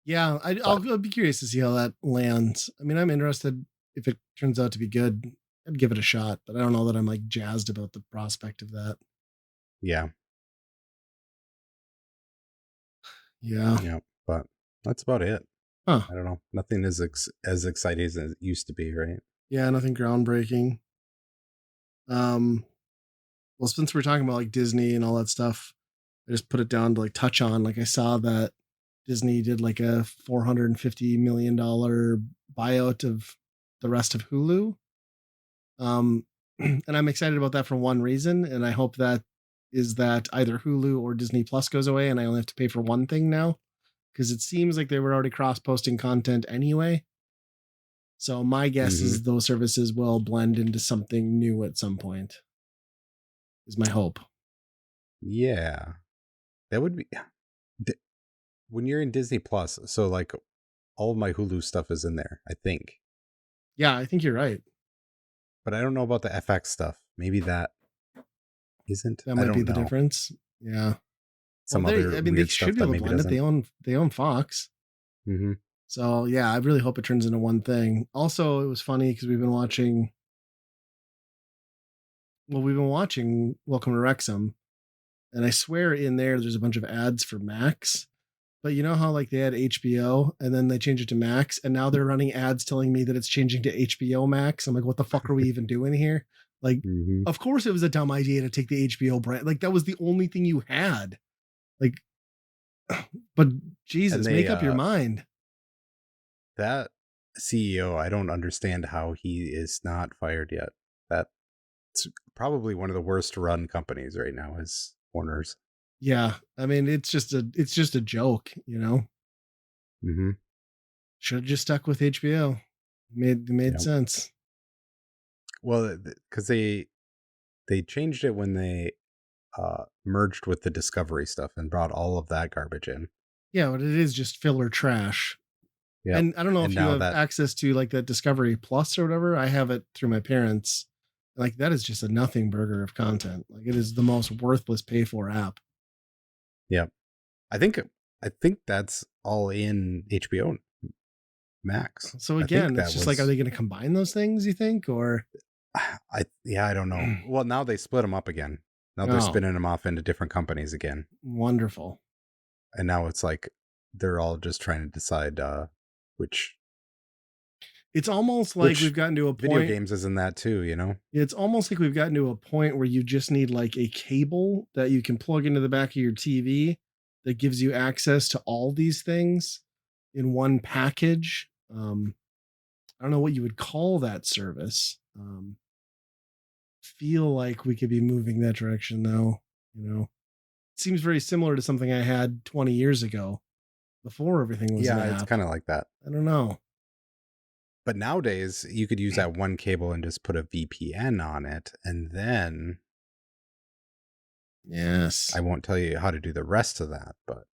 Yeah, But I'll be curious to see how that lands. I mean, I'm interested if it turns out to be good. I'd give it a shot, but I don't know that I'm like jazzed about the prospect of that. yeah, Yeah. yeah, but that's about it. Huh. I don't know. Nothing is as exciting as it used to be, right? Yeah, nothing groundbreaking. Um, well, since we're talking about like Disney and all that stuff, I just put it down to like touch on. Like I saw that Disney did like a $450 million buyout of the rest of Hulu. Um, and I'm excited about that for one reason, and I hope that is that either Hulu or Disney Plus goes away, and I only have to pay for one thing now because it seems like they were already cross posting content anyway. So my guess Hmm. is those services will blend into something new at some point. Is my hope. Yeah, that would be d- when you're in Disney Plus. So like all of my Hulu stuff is in there, I think, Yeah, I think you're right. but I don't know about the FX stuff. Maybe that isn't. That I might be don't the know. difference. Yeah. Well, Some other I mean, they weird should stuff be that able to maybe blend it. doesn't. They own Fox. Hmm. So yeah, I really hope it turns into one thing. Also, it was funny because we've been watching Welcome to Wrexham, and I swear in there's a bunch of ads for Max. But you know how like they had HBO and then they changed it to Max, and now they're running ads telling me that it's changing to HBO Max. I'm like, what the fuck are we even doing here? Like, Hmm. of course it was a dumb idea to take the HBO brand. Like that was the only thing you had. Like, but And Jesus, they make up your mind. that CEO, I don't understand how he is not fired yet. That's probably one of the worst run companies right now is Warner's. Yeah, I mean it's just a joke, you know. Hmm. Should have just stuck with HBO. Made Yeah. sense. Well, because they changed it when they merged with the Discovery stuff and brought all of that garbage in. Yeah, but it is just filler trash. Yep. And I don't know And if you now have that, access to like that Discovery Plus or whatever. I have it through my parents. Like that is just a nothing burger of content. Like it is the most worthless pay for app. yep. I think I think that's all in HBO Max. So I think again, it's that just like, are was they going to combine those things? You think, or I don't know. Well, now they split them up again. Now they're oh, spinning them off into different companies again. wonderful. And now it's like they're all just trying to decide which It's almost like which we've gotten to a video point. games is in that too, you know? It's almost like we've gotten to a point where you just need like a cable that you can plug into the back of your TV that gives you access to all these things in one package. I don't know what you would call that service. Feel like we could be moving that direction though. You know, it seems very similar to something I had 20 years ago before everything was an Yeah, it's app. kind of like that. I don't know. But nowadays, you could use that one cable and just put a VPN on it. And then I Yes. won't tell you how to do the rest of that. But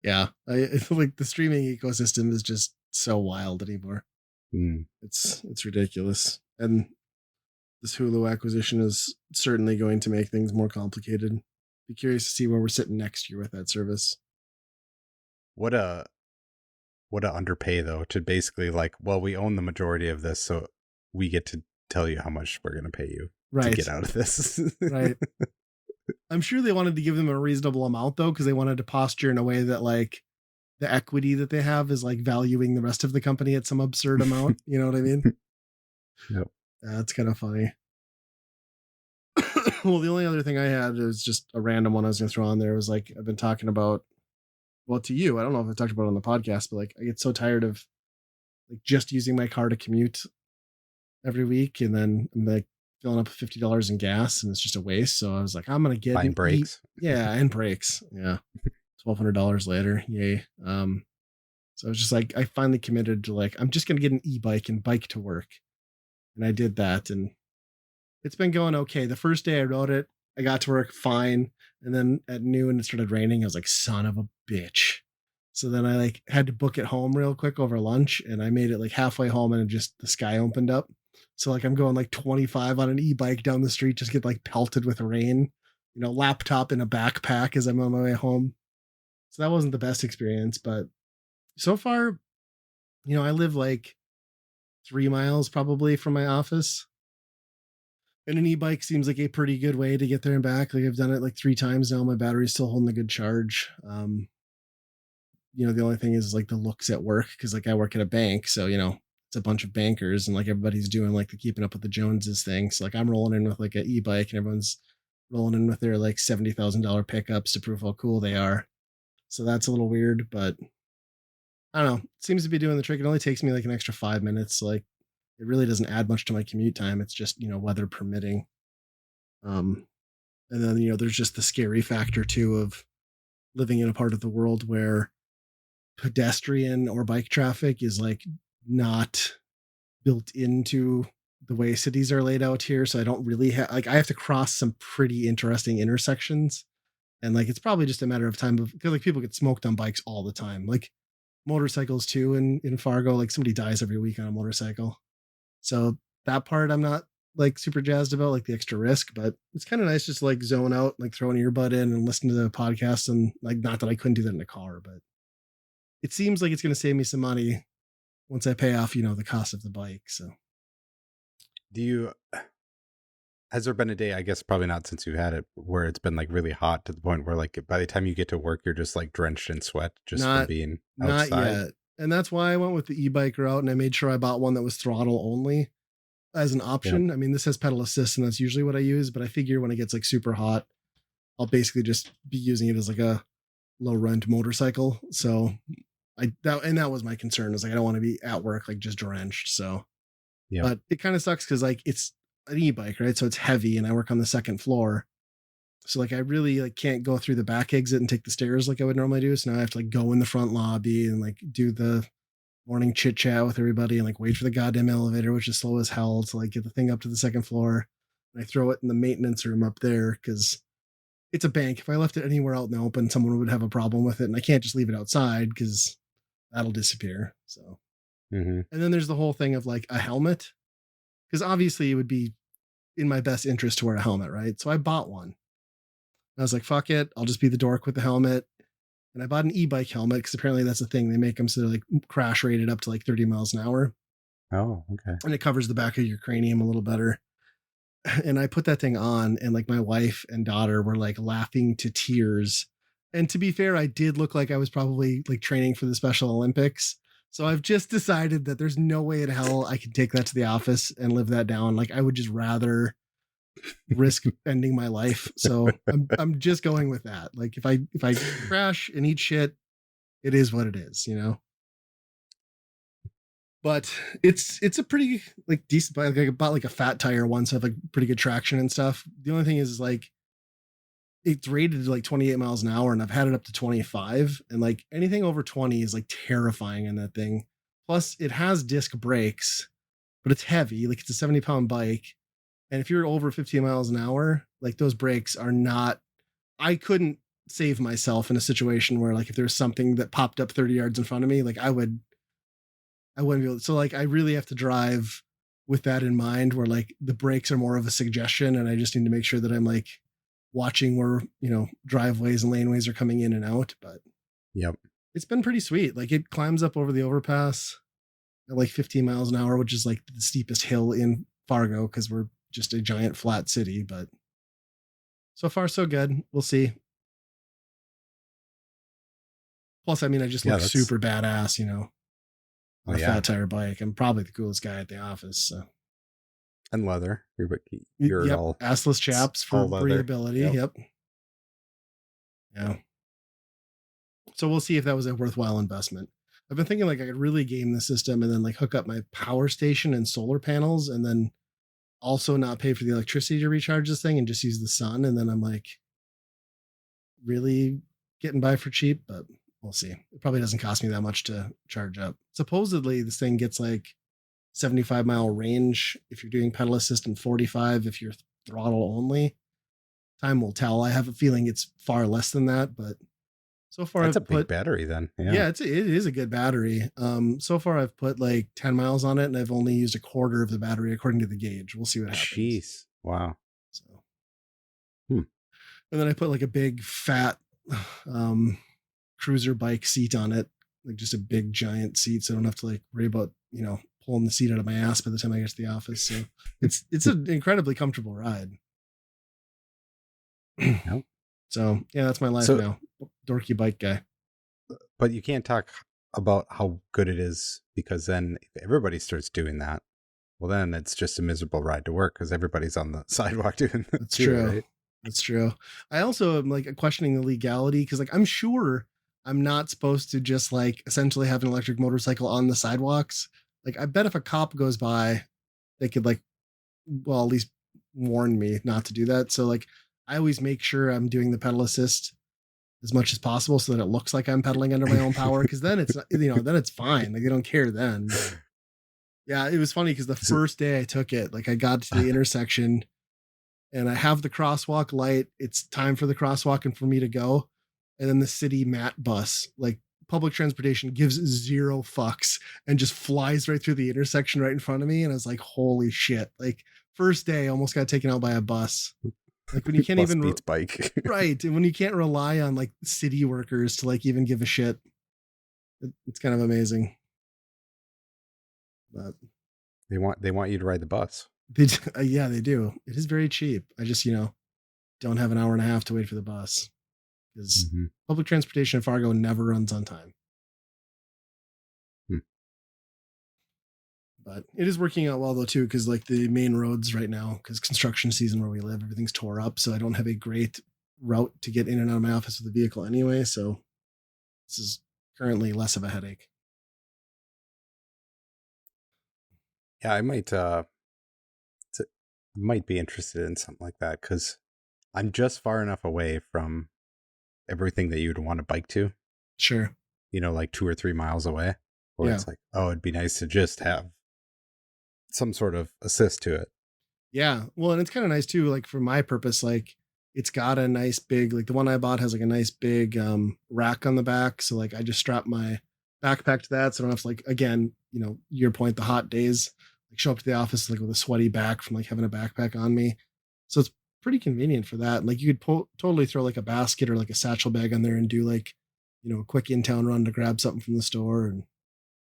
Yeah. I like the streaming ecosystem is just so wild anymore. mm, It's ridiculous. And this Hulu acquisition is certainly going to make things more complicated. Be curious to see where we're sitting next year with that service. what a what a underpay though to basically like, well, we own the majority of this, so we get to tell you how much we're going to pay you to get Right. out of this. Right. I'm sure they wanted to give them a reasonable amount though, because they wanted to posture in a way that like the equity that they have is like valuing the rest of the company at some absurd amount. You know what I mean? Yep. That's kind of funny. Well, the only other thing I had is just a random one I was going to throw on there. Was like I've been talking about. Well, to you, I don't know if I talked about it on the podcast, but like I get so tired of like just using my car to commute every week, and then I'm like filling up $50 in gas, and it's just a waste. So I was like, I'm gonna get Buying an e, breaks. yeah, and brakes, yeah, $1,200 later, yay. So I was just like, I finally committed to like, I'm just gonna get an e-bike and bike to work, and I did that, and it's been going okay. The first day I rode it, I got to work fine, and then at noon it started raining. I was like, son of a bitch. So then I like had to book it home real quick over lunch, and I made it like halfway home, and it just the sky opened up. So like I'm going like 25 on an e-bike down the street, just get like pelted with rain. You know, laptop in a backpack as I'm on my way home. So that wasn't the best experience, but so far, you know, I live like 3 miles probably from my office. And an e-bike seems like a pretty good way to get there and back. Like I've done it like 3 times now. My battery's still holding a good charge. You know, the only thing is like the looks at work because like I work at a bank, so you know it's a bunch of bankers and like everybody's doing like the keeping up with the Joneses thing. So like I'm rolling in with like an e-bike and everyone's rolling in with their like $70,000 pickups to prove how cool they are. So that's a little weird, but I don't know. It seems to be doing the trick. It only takes me like an extra 5 minutes. So like it really doesn't add much to my commute time. It's just, weather permitting. Um, and then, there's just the scary factor too of living in a part of the world where pedestrian or bike traffic is like not built into the way cities are laid out here. So I don't really have, like, I have to cross some pretty interesting intersections. And like, it's probably just a matter of time because like people get smoked on bikes all the time. Like motorcycles too in Fargo, like somebody dies every week on a motorcycle. So that part I'm not like super jazzed about, like the extra risk, but it's kind of nice just to, like zone out, like throw an earbud in and listen to the podcast. And like, not that I couldn't do that in a car, but it seems like it's going to save me some money once I pay off, the cost of the bike. So Do you has there been a day, I guess probably not since you had it, where it's been like really hot to the point where like by the time you get to work you're just like drenched in sweat just from not, being not outside? yet. And that's why I went with the e-bike route and I made sure I bought one that was throttle only as an Yep. option. I mean, this has pedal assist and that's usually what I use, but I figure when it gets like super hot, I'll basically just be using it as like a low rent motorcycle. So that was my concern, is like I don't want to be at work like just drenched. So, Yep. but it kind of sucks because like it's an e-bike, right? So it's heavy and I work on the second floor. So like I really like can't go through the back exit and take the stairs like I would normally do. So now I have to like go in the front lobby and like do the morning chit chat with everybody and like wait for the goddamn elevator, which is slow as hell, to like get the thing up to the second floor. And I throw it in the maintenance room up there because it's a bank. If I left it anywhere out in the open, someone would have a problem with it. And I can't just leave it outside because that'll disappear. So, Mm-hmm. and then there's the whole thing of like a helmet, because obviously it would be in my best interest to wear a helmet, right? So I bought one. I was like, fuck it. I'll just be the dork with the helmet. And I bought an e-bike helmet because apparently that's the thing. They make them so they're like crash rated up to like 30 miles an hour. Oh, okay. And it covers the back of your cranium a little better. And I put that thing on, and like my wife and daughter were like laughing to tears. And to be fair, I did look like I was probably like training for the Special Olympics. So I've just decided that there's no way in hell I can take that to the office and live that down. Like I would just rather risk ending my life. So I'm just going with that. Like if I crash and eat shit, it is what it is. But it's a pretty like decent bike. Like I bought like a fat tire once, so I have like pretty good traction and stuff. The only thing is like it's rated to like 28 miles an hour, and I've had it up to 25, and like anything over 20 is like terrifying in that thing. Plus, it has disc brakes, but it's heavy. Like it's a 70-pound bike, and if you're over 15 miles an hour, like those brakes are not. I couldn't save myself in a situation where like if there's something that popped up 30 yards in front of me, like I wouldn't be able to. So like I really have to drive with that in mind, where like the brakes are more of a suggestion and I just need to make sure that I'm like watching where, driveways and laneways are coming in and out. But Yep. it's been pretty sweet. Like it climbs up over the overpass at like 15 miles an hour, which is like the steepest hill in Fargo because we're just a giant flat city. But so far so good. We'll see. Plus, I mean, I just Yeah, look that's super badass, on oh a yeah. fat tire bike. I'm probably the coolest guy at the office. So And leather. You're Yep, all assless it's chaps for all leather. breathability. Yep. Yep. Yeah. So we'll see if that was a worthwhile investment. I've been thinking like I could really game the system and then like hook up my power station and solar panels and then also not pay for the electricity to recharge this thing and just use the sun. And then I'm like really getting by for cheap, but we'll see. It probably doesn't cost me that much to charge up. Supposedly this thing gets like 75-mile range if you're doing pedal assist and 45 if you're throttle only. Time will tell. I have a feeling it's far less than that, but so far That's a I've big put battery then. Yeah. yeah, it is a good battery. So far I've put like 10 miles on it and I've only used a quarter of the battery according to the gauge. We'll see what happens. Jeez. Wow. So, Hmm. and then I put like a big fat um cruiser bike seat on it, like just a big giant seat so I don't have to like worry about, pulling the seat out of my ass by the time I get to the office. So it's an incredibly comfortable ride. Yep. So yeah, that's my life So, now. Dorky bike guy. but you can't talk about how good it is because then if everybody starts doing that, well, then it's just a miserable ride to work because everybody's on the sidewalk doing that That's too, true. right? That's true. I also am like questioning the legality because like I'm sure I'm not supposed to just like essentially have an electric motorcycle on the sidewalks. Like I bet if a cop goes by they could like, well, at least warn me not to do that. So like, I always make sure I'm doing the pedal assist as much as possible so that it looks like I'm pedaling under my own power. Cause then it's, then it's fine. Like they don't care then. But yeah, it was funny because the So- first day I took it, like I got to the intersection and I have the crosswalk light. It's time for the crosswalk and for me to go. And then the city mat bus, like public transportation, gives zero fucks and just flies right through the intersection right in front of me. And I was like, holy shit. Like, first day, almost got taken out by a bus. Like, when you can't Bus even, beats bike. right. And when you can't rely on like city workers to like even give a shit, it's kind of amazing. But They want you to ride the bus. yeah, they do. It is very cheap. I just, don't have an hour and a half to wait for the bus because Mm-hmm. public transportation in Fargo never runs on time. Hmm. But it is working out well though too, because like the main roads right now, because construction season where we live, everything's tore up. So I don't have a great route to get in and out of my office with the vehicle anyway. So this is currently less of a headache. Yeah, I might be interested in something like that because I'm just far enough away from everything that you'd want to bike to, Sure. like 2 or 3 miles away, where Yeah. it's like, oh, it'd be nice to just have some sort of assist to it. Yeah. Well, and it's kind of nice too, like for my purpose, like it's got a nice big, like the one I bought has like a nice big rack on the back. So like I just strap my backpack to that. So I don't have to like, again, your point, the hot days, like show up to the office like with a sweaty back from like having a backpack on me. So it's pretty convenient for that. Like you could totally throw like a basket or like a satchel bag on there and do like, a quick in town run to grab something from the store. And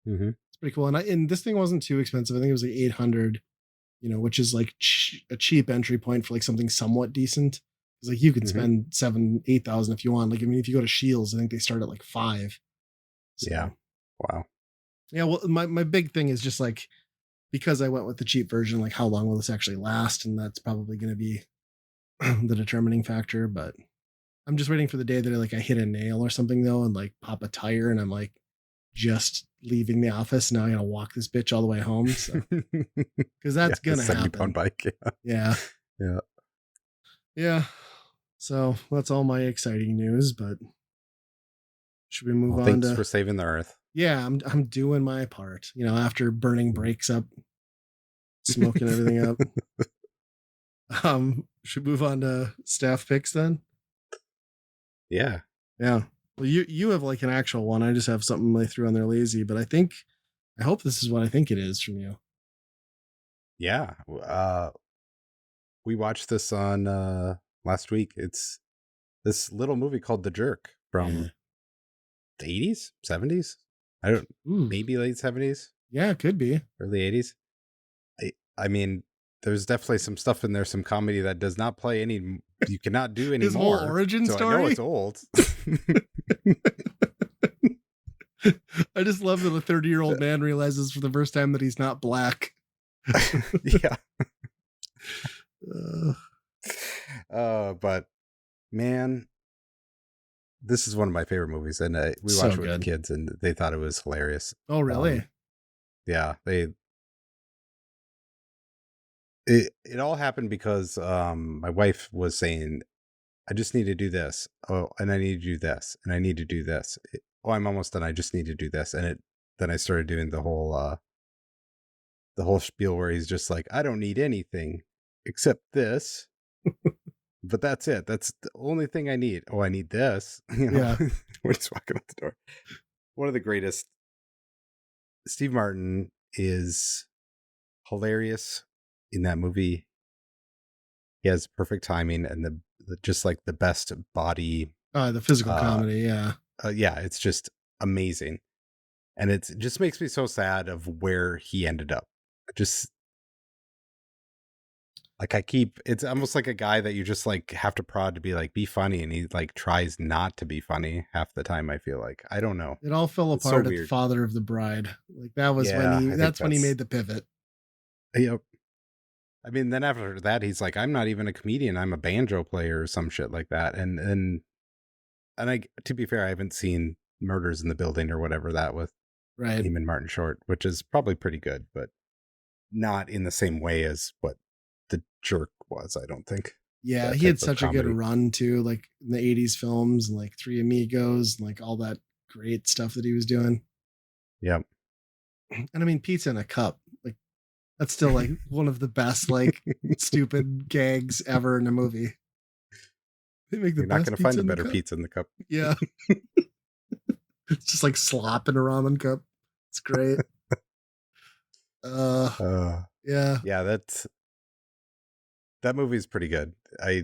Mm-hmm. it's pretty cool. And this thing wasn't too expensive. I think it was like 800, which is like a cheap entry point for like something somewhat decent. Because like you could Mm-hmm. spend 7, 8,000 if you want. Like I mean, if you go to Shields, I think they start at like 5. So Yeah. Wow. yeah, well, my big thing is just like because I went with the cheap version, like how long will this actually last? And that's probably going to be the determining factor. But I'm just waiting for the day that I hit a nail or something though, and like pop a tire, and I'm like just leaving the office. Now I gotta walk this bitch all the way home. So because Yeah, that's the gonna 70-pound happen. bike. Yeah. Yeah. Yeah. Yeah. So that's all my exciting news, but should we move Well, on thanks to for saving the earth. yeah, I'm doing my part. After burning brakes up, smoking everything up. Should we move on to staff picks then? Yeah. Yeah. Well, you have like an actual one. I just have something they threw on there lazy, but I hope this is what I think it is from you. Yeah. We watched this on last week. It's this little movie called The Jerk Yeah. from the 80s, 70s. I don't Ooh. maybe late 70s, Yeah, it could be. early 80s. I mean, there's definitely some stuff in there, some comedy that does not play you cannot do His whole anymore. origin So I know story. it's old. I just love that a 30-year-old man realizes for the first time that he's not black. Yeah. Uh, But man, this is one of my favorite movies, and we So watched it with the good. kids, and they thought it was hilarious. oh, really? Yeah, it all happened because my wife was saying, I just need to do this. Oh, and I need to do this, and I need to do this. Oh, I'm almost done. I just need to do this, and then I started doing the whole spiel where he's just like, I don't need anything except this. But that's it. That's the only thing I need. Oh, I need this. Yeah. We're just walking out the door. One of the greatest. Steve Martin is hilarious in that movie. He has perfect timing and just like the best body. The physical comedy. Yeah. Yeah, it's just amazing. And it just makes me so sad of where he ended up. Just like it's almost like a guy that you just like have to prod to be like, be funny. And he like tries not to be funny half the time. I feel like, I don't know. It all fell It's so apart at the weird. father of the bride. Like that was Yeah, I think that's when he made the pivot. Yep. I mean, then after that, he's like, I'm not even a comedian. I'm a banjo player or some shit like that. And to be fair, I haven't seen Murders in the Building or whatever that with Right. him and Martin Short, which is probably pretty good, but not in the same way as what The Jerk was, I don't think. Yeah, That he had type of such a good comedy. run too, like in the '80s films and like Three Amigos and like all that great stuff that he was doing. Yep. And I mean, Pizza in a Cup, like that's still like one of the best like stupid gags ever in a movie. They make the You're not best going to find pizza a in the better cup. pizza in the cup. Yeah, it's just like slop in a ramen cup. It's great. Uh, Uh, yeah, yeah, that movie is pretty good. I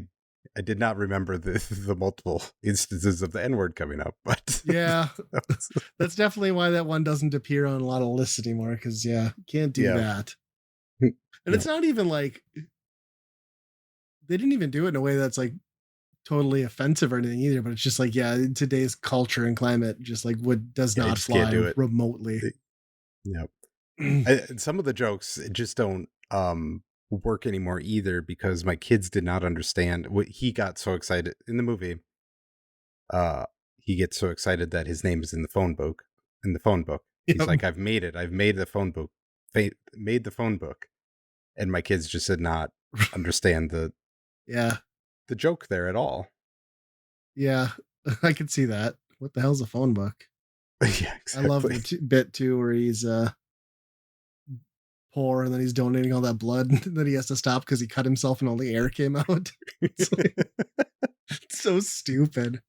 did not remember the the multiple instances of the N word coming up, but yeah. that was, That's definitely why that one doesn't appear on a lot of lists anymore. Because yeah, you can't do yeah, that. And yeah, it's not even like they didn't even do it in a way that's like totally offensive or anything either. But it's just like yeah, in today's culture and climate, just like would does yeah. You not just can't fly do it. remotely. Yeah, and some of the jokes just don't work anymore either because my kids did not understand what he got so excited in the movie. Uh, he gets so excited that his name is in the phone book. In the phone book, he's Yep. like, "I've made it. I've made the phone book. Made the phone book." And my kids just did not understand Yeah. the joke there at all. Yeah. I could see that. What the hell's a phone book? Yeah, I love exactly. the bit too where he's poor and then he's donating all that blood and then he has to stop because he cut himself and all the air came out. It's like it's so stupid.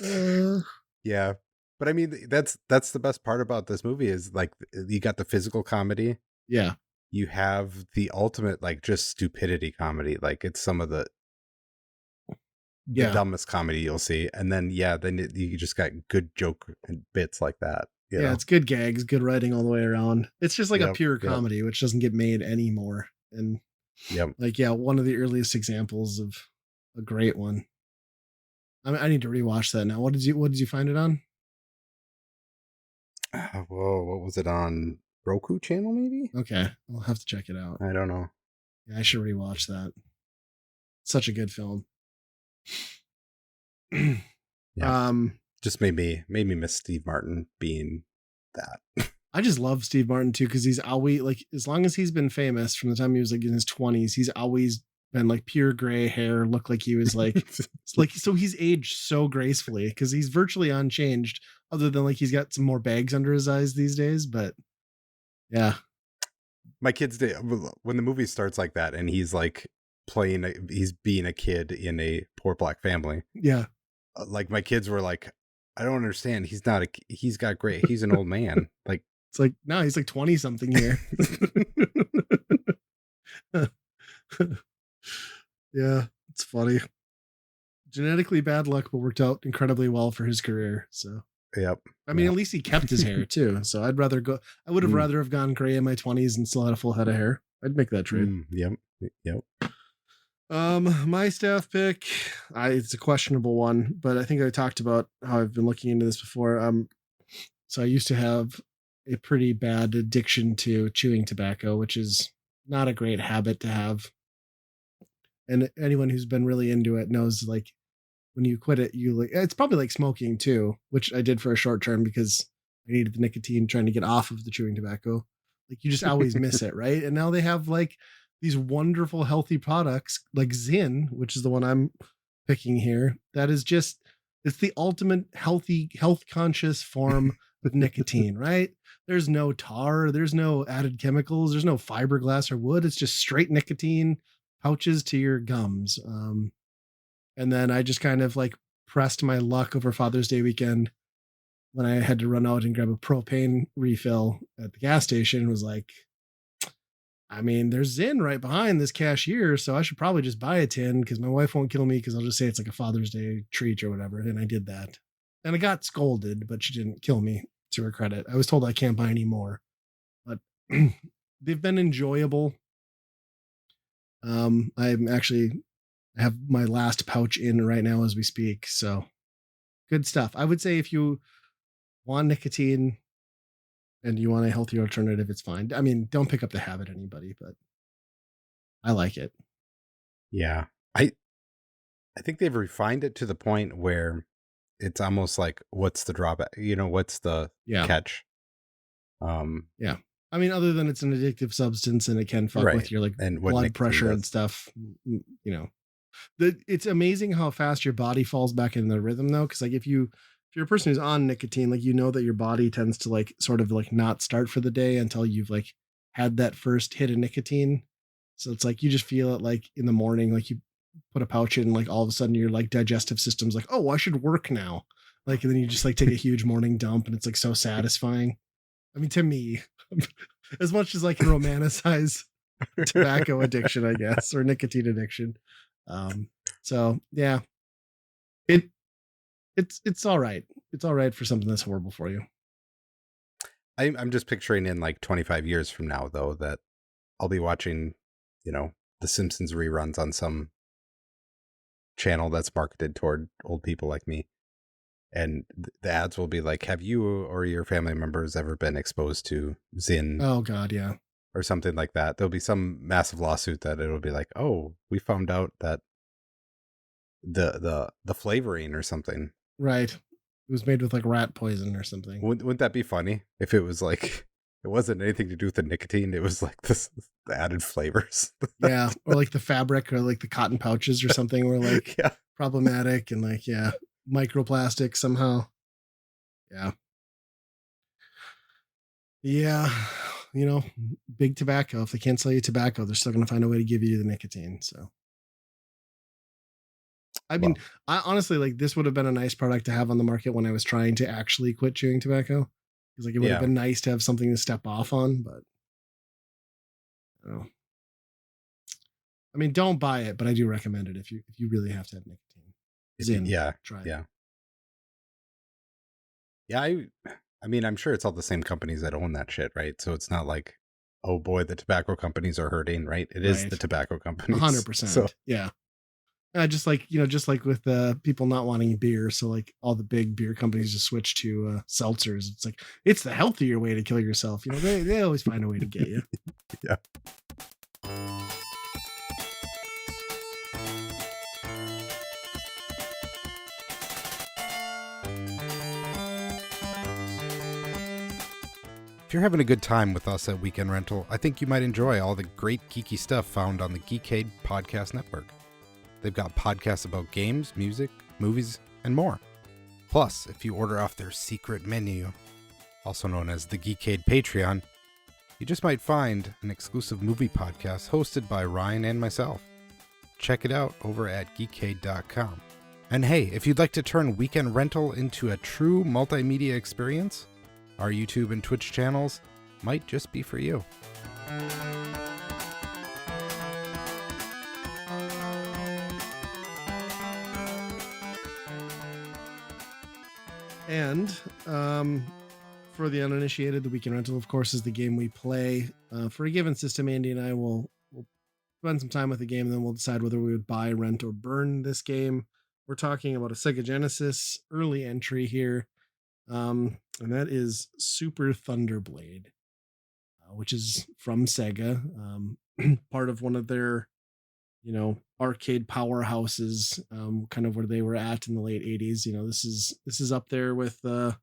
Uh, Yeah. But I mean that's the best part about this movie is like you got the physical comedy, yeah. you have the ultimate like just stupidity comedy. Like it's some of the Yeah. dumbest comedy you'll see. And then yeah, you just got good joke and bits like that, you Yeah, know. it's good gags, good writing all the way around. It's just like a Yep, pure yep, comedy, which doesn't get made anymore. And yep. like, yeah, one of the earliest examples of a great one. I mean, I need to rewatch that now. What did you find it on? Whoa, what was it on Roku channel maybe? Okay, I'll have to check it out. I don't know. Yeah, I should rewatch that. Such a good film. Yeah. um, Just made me miss Steve Martin being that. I just love Steve Martin too because he's always like, as long as he's been famous from the time he was like in his 20s, he's always been like pure gray hair, looked like he was like so he's aged so gracefully because he's virtually unchanged, other than like he's got some more bags under his eyes these days. But yeah, My kids did when the movie starts like that and he's like he's being a kid in a poor black family. yeah, Like my kids were like, I don't understand. He's got gray. He's an old man. Like it's like no, he's like 20 something here. Yeah, it's funny. Genetically bad luck, but worked out incredibly well for his career. So yep. I mean, Yeah. at least he kept his hair too. So I'd rather go. I would have Mm, rather have gone gray in my 20s and still had a full head of hair. I'd make that trade. yep. Yep. My staff pick, it's a questionable one, but I think I talked about how I've been looking into this before. So I used to have a pretty bad addiction to chewing tobacco, which is not a great habit to have. And anyone who's been really into it knows like when you quit it, you like it's probably like smoking too, which I did for a short term because I needed the nicotine trying to get off of the chewing tobacco. Like you just always miss it, right? And now they have like these wonderful healthy products like Zyn, which is the one I'm picking here. That is just it's the ultimate healthy, health conscious form of nicotine, right? There's no tar, there's no added chemicals, there's no fiberglass or wood. It's just straight nicotine pouches to your gums. And then I just kind of like pressed my luck over Father's Day weekend when I had to run out and grab a propane refill at the gas station. Was like, I mean, there's Zyn right behind this cashier, so I should probably just buy a tin because my wife won't kill me because I'll just say it's like a Father's Day treat or whatever. And I did that. And I got scolded, but she didn't kill me to her credit. I was told I can't buy any more, but they've been enjoyable. I'm actually I have my last pouch in right now as we speak. So good stuff. I would say if you want nicotine and you want a healthy alternative, it's fine. I mean, don't pick up the habit, anybody, but I like it. Yeah. I think they've refined it to the point where it's almost like what's the drawback? You know, what's the Yeah. catch? Um Yeah. I mean, other than it's an addictive substance and it can fuck Right. with your like And what blood nicotine pressure and does. stuff, you know. It's amazing how fast your body falls back in the rhythm though, because like if you're a person who's on nicotine, like you know that your body tends to like sort of like not start for the day until you've like had that first hit of nicotine. So it's like you just feel it like in the morning, like you put a pouch in, like all of a sudden your like digestive system's like, oh, I should work now. Like, and then you just like take a huge morning dump and it's like so satisfying. I mean, to me, as much as I can romanticize tobacco addiction, I guess, or nicotine addiction. Um, so yeah, it it's all right. It's all right for something that's horrible for you. I'm just picturing in like 25 years from now, though, that I'll be watching, you know, The Simpsons reruns on some channel that's marketed toward old people like me. And the ads will be like, have you or your family members ever been exposed to Zyn Oh God, yeah, or something like that? There'll be some massive lawsuit that it'll be like, oh, we found out that the flavoring or something. right. It was made with like rat poison or something. Wouldn't that be funny if it was like it wasn't anything to do with the nicotine? It was like this the added flavors. Yeah, or like the fabric or like the cotton pouches or something were like Yeah. problematic and like yeah, microplastic somehow. Yeah, yeah. You know, big tobacco. If they can't sell you tobacco, they're still going to find a way to give you the nicotine. So I mean, Well, I honestly like this would have been a nice product to have on the market when I was trying to actually quit chewing tobacco. Because like it would have yeah. been nice to have something to step off on, but you know. I mean, don't buy it, but I do recommend it if you really have to have nicotine. If you, Zyn, yeah, try it. yeah. Yeah, I mean, I'm sure it's all the same companies that own that shit, right? So it's not like, oh boy, the tobacco companies are hurting, right? It is the Right. tobacco A hundred companies. So percent. Yeah. Just like just like with people not wanting beer, so like all the big beer companies just switch to seltzers. It's like it's the healthier way to kill yourself. You know, they always find a way to get you. yeah. If you're having a good time with us at Weekend Rental, I think you might enjoy all the great geeky stuff found on the Geekade Podcast Network. They've got podcasts about games, music, movies, and more. Plus, if you order off their secret menu, also known as the Geekade Patreon, you just might find an exclusive movie podcast hosted by Ryan and myself. Check it out over at geekade.com. And hey, if you'd like to turn Weekend Rental into a true multimedia experience, our YouTube and Twitch channels might just be for you. And for the uninitiated, the Weekend Rental, of course, is the game we play for a given system. Andy and I will spend some time with the game, and then we'll decide whether we would buy, rent, or burn this game. We're talking about a Sega Genesis early entry here, and that is Super Thunderblade, which is from Sega, part of one of their arcade powerhouses, kind of where they were at in the late 80s. This is up there with the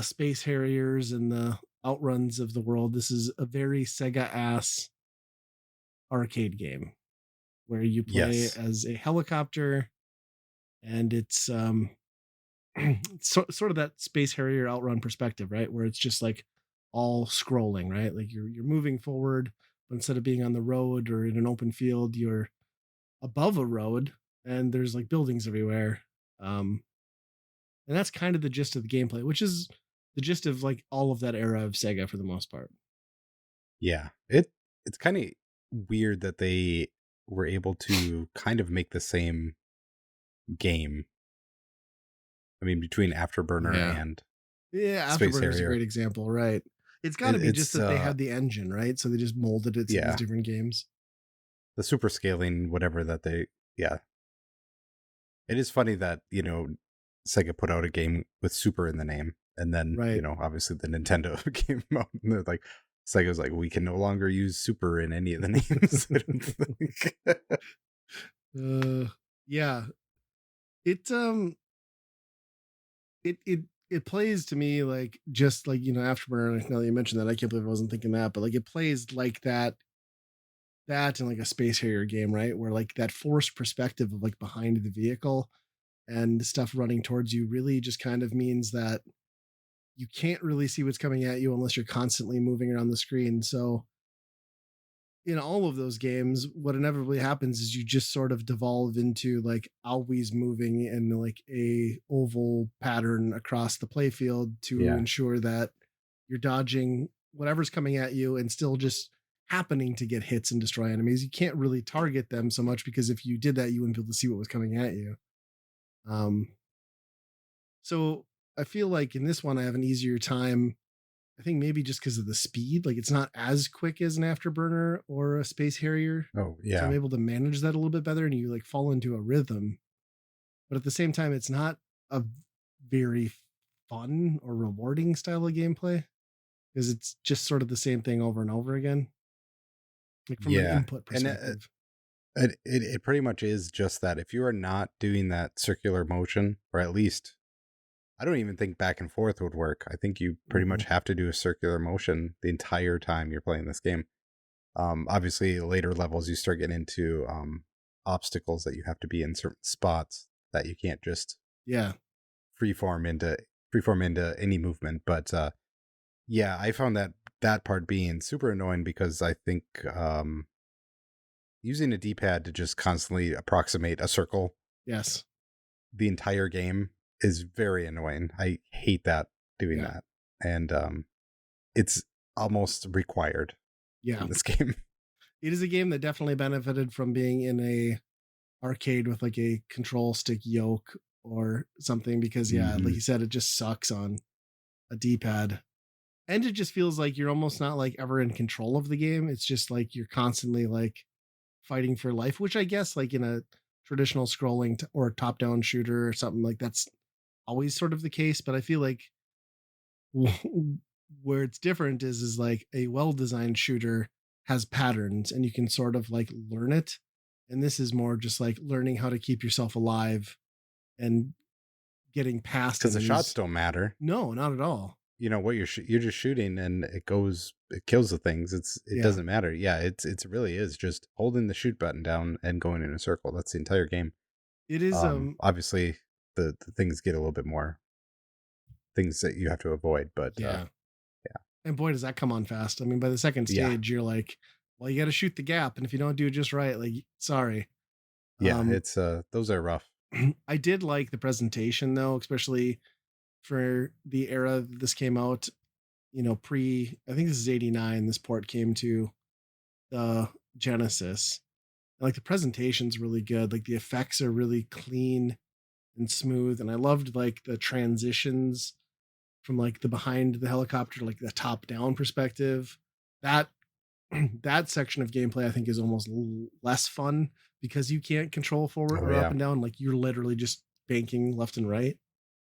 Space Harriers and the Outruns of the world. This is a very Sega ass arcade game where you play Yes. as a helicopter, and it's sort of that Space Harrier Outrun perspective, right? Where it's just like all scrolling, right? Like you're moving forward, but instead of being on the road or in an open field, you're above a road and there's like buildings everywhere. Um, and that's kind of the gist of the gameplay, which is the gist of like all of that era of Sega for the most part. Yeah. It's kind of weird that they were able to kind of make the same game. I mean, between Afterburner Yeah. and Yeah, Space Afterburner is a Harrier. great example, right? It's got to be just It's that they had the engine, right? So they just molded it to these yeah, different games. the super scaling whatever that they yeah. It is funny that, Sega put out a game with super in the name and then, Right. obviously the Nintendo came out and they're like Sega's like we can no longer use super in any of the names. I don't think. Yeah. It it plays to me like just like, Afterburner. Now that you mentioned that, I can't believe I wasn't thinking that, but like it plays like that in like a space harrier game, right? Where like that forced perspective of like behind the vehicle and stuff running towards you really just kind of means that you can't really see what's coming at you unless you're constantly moving around the screen. So in all of those games, what inevitably happens is you just sort of devolve into like always moving in like a oval pattern across the playfield to Yeah. ensure that you're dodging whatever's coming at you and still just happening to get hits and destroy enemies. You can't really target them so much because if you did that, you wouldn't be able to see what was coming at you. Um, so I feel like in this one, I have an easier time. I think maybe just because of the speed, like it's not as quick as an Afterburner or a Space Harrier. Oh, So I'm yeah. able to manage that a little bit better and you like fall into a rhythm. But at the same time, it's not a very fun or rewarding style of gameplay because it's just sort of the same thing over and over again, like from an Yeah. input And perspective. it pretty much is just that. If you are not doing that circular motion, or at least I don't even think back and forth would work. I think you pretty Mm-mm. much have to do a circular motion the entire time you're playing this game. Obviously, later levels you start getting into obstacles that you have to be in certain spots that you can't just Yeah. freeform into freeform into any movement. But yeah, I found that part being super annoying because I think using a D-pad to just constantly approximate a circle Yes. the entire game is very annoying. I hate that doing Yeah. that. And it's almost required Yeah. in this game. It is a game that definitely benefited from being in a arcade with like a control stick yoke or something because yeah, like Hmm. you said, it just sucks on a D-pad. And it just feels like you're almost not like ever in control of the game. It's just like you're constantly like fighting for life, which I guess like in a traditional scrolling or top-down shooter or something like that's always sort of the case. But I feel like where it's different is like a well-designed shooter has patterns and you can sort of like learn it. And this is more just like learning how to keep yourself alive and getting past Because the shots enemies. don't matter. No, not at all. You know what you're just shooting and it kills the things. It Yeah. doesn't matter. Yeah, it really is just holding the shoot button down and going in a circle. That's the entire game. It is Obviously the things get a little bit more things that you have to avoid, but yeah. And boy, does that come on fast. I mean, by the second yeah. stage, you're like, well, you got to shoot the gap. And if you don't do it just right, like, sorry. Yeah, Um, it's those are rough. I did like the presentation though, especially for the era that this came out, I think this is 89. This port came to the Genesis. And, like the presentation's really good. Like the effects are really clean and smooth. And I loved like the transitions from like the behind the helicopter to like the top down perspective. That that section of gameplay I think is almost less fun because you can't control forward Oh or up yeah. and down. Like you're literally just banking left and right.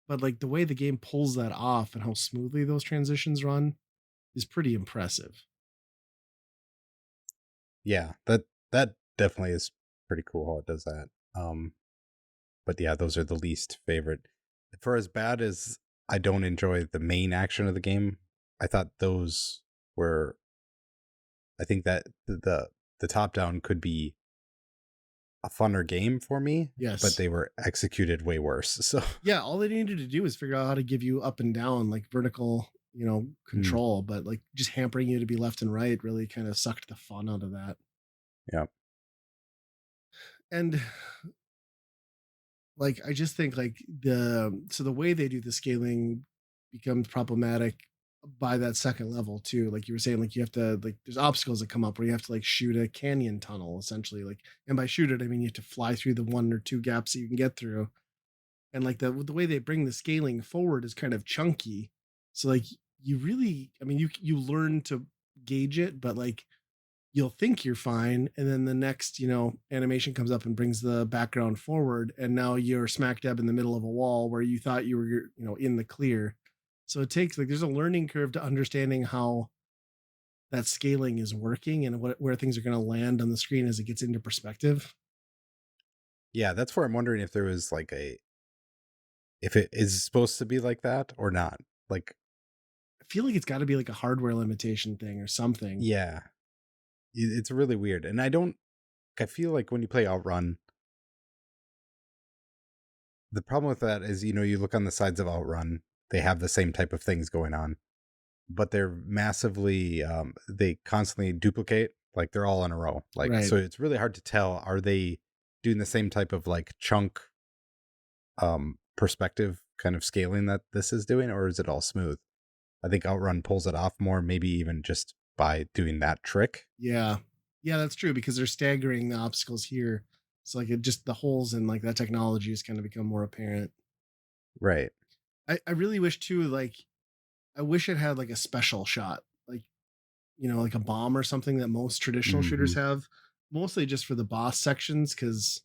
But like the way the game pulls that off and how smoothly those transitions run is pretty impressive. Yeah, that definitely is pretty cool how it does that. But yeah, those are the least favorite. For as bad as I don't enjoy the main action of the game, I thought those were. I think that the top down could be a funner game for me, but Yes. they were executed way worse. So Yeah, all they needed to do is figure out how to give you up and down like vertical, mm, control, but like just hampering you to be left and right really kind of sucked the fun out of that. yeah. And like I just think like the way they do the scaling becomes problematic by that second level too. Like you were saying, like you have to like there's obstacles that come up where you have to like shoot a canyon tunnel essentially. Like and by shoot it I mean you have to fly through the one or two gaps that you can get through. And like the way they bring the scaling forward is kind of chunky. So like you really I mean you learn to gauge it, but like you'll think you're fine and then the next animation comes up and brings the background forward and now you're smack dab in the middle of a wall where you thought you were in the clear. So it takes like there's a learning curve to understanding how that scaling is working and where things are going to land on the screen as it gets into perspective. Yeah, that's where I'm wondering if there was like if it is supposed to be like that or not. Like, I feel like it's got to be like a hardware limitation thing or something. yeah, it's really weird. And I feel like when you play Outrun, the problem with that is, you look on the sides of Outrun, they have the same type of things going on, but they're massively, they constantly duplicate, like they're all in a row. Like, Right. so it's really hard to tell, are they doing the same type of like chunk perspective kind of scaling that this is doing, or is it all smooth? I think Outrun pulls it off more, maybe even just by doing that trick. Yeah. Yeah, that's true because they're staggering the obstacles here. So like it just the holes in like that technology has kind of become more apparent. Right. I really wish too, like I wish it had like a special shot, like like a bomb or something that most traditional shooters Hmm. have, mostly just for the boss sections, because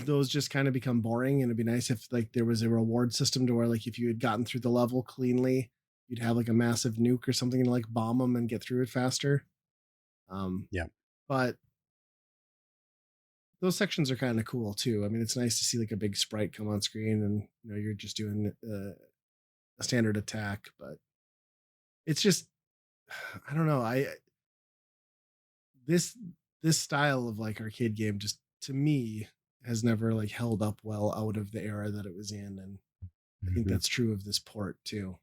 those just kind of become boring. And it'd be nice if like there was a reward system to where like if you had gotten through the level cleanly, you'd have like a massive nuke or something to like bomb them and get through it faster. Um, Yeah. but those sections are kind of cool too. I mean, it's nice to see like a big sprite come on screen and you're just doing a standard attack, but it's just I don't know. I this this style of like arcade game just to me has never like held up well out of the era that it was in, and I think Hmm. that's true of this port too.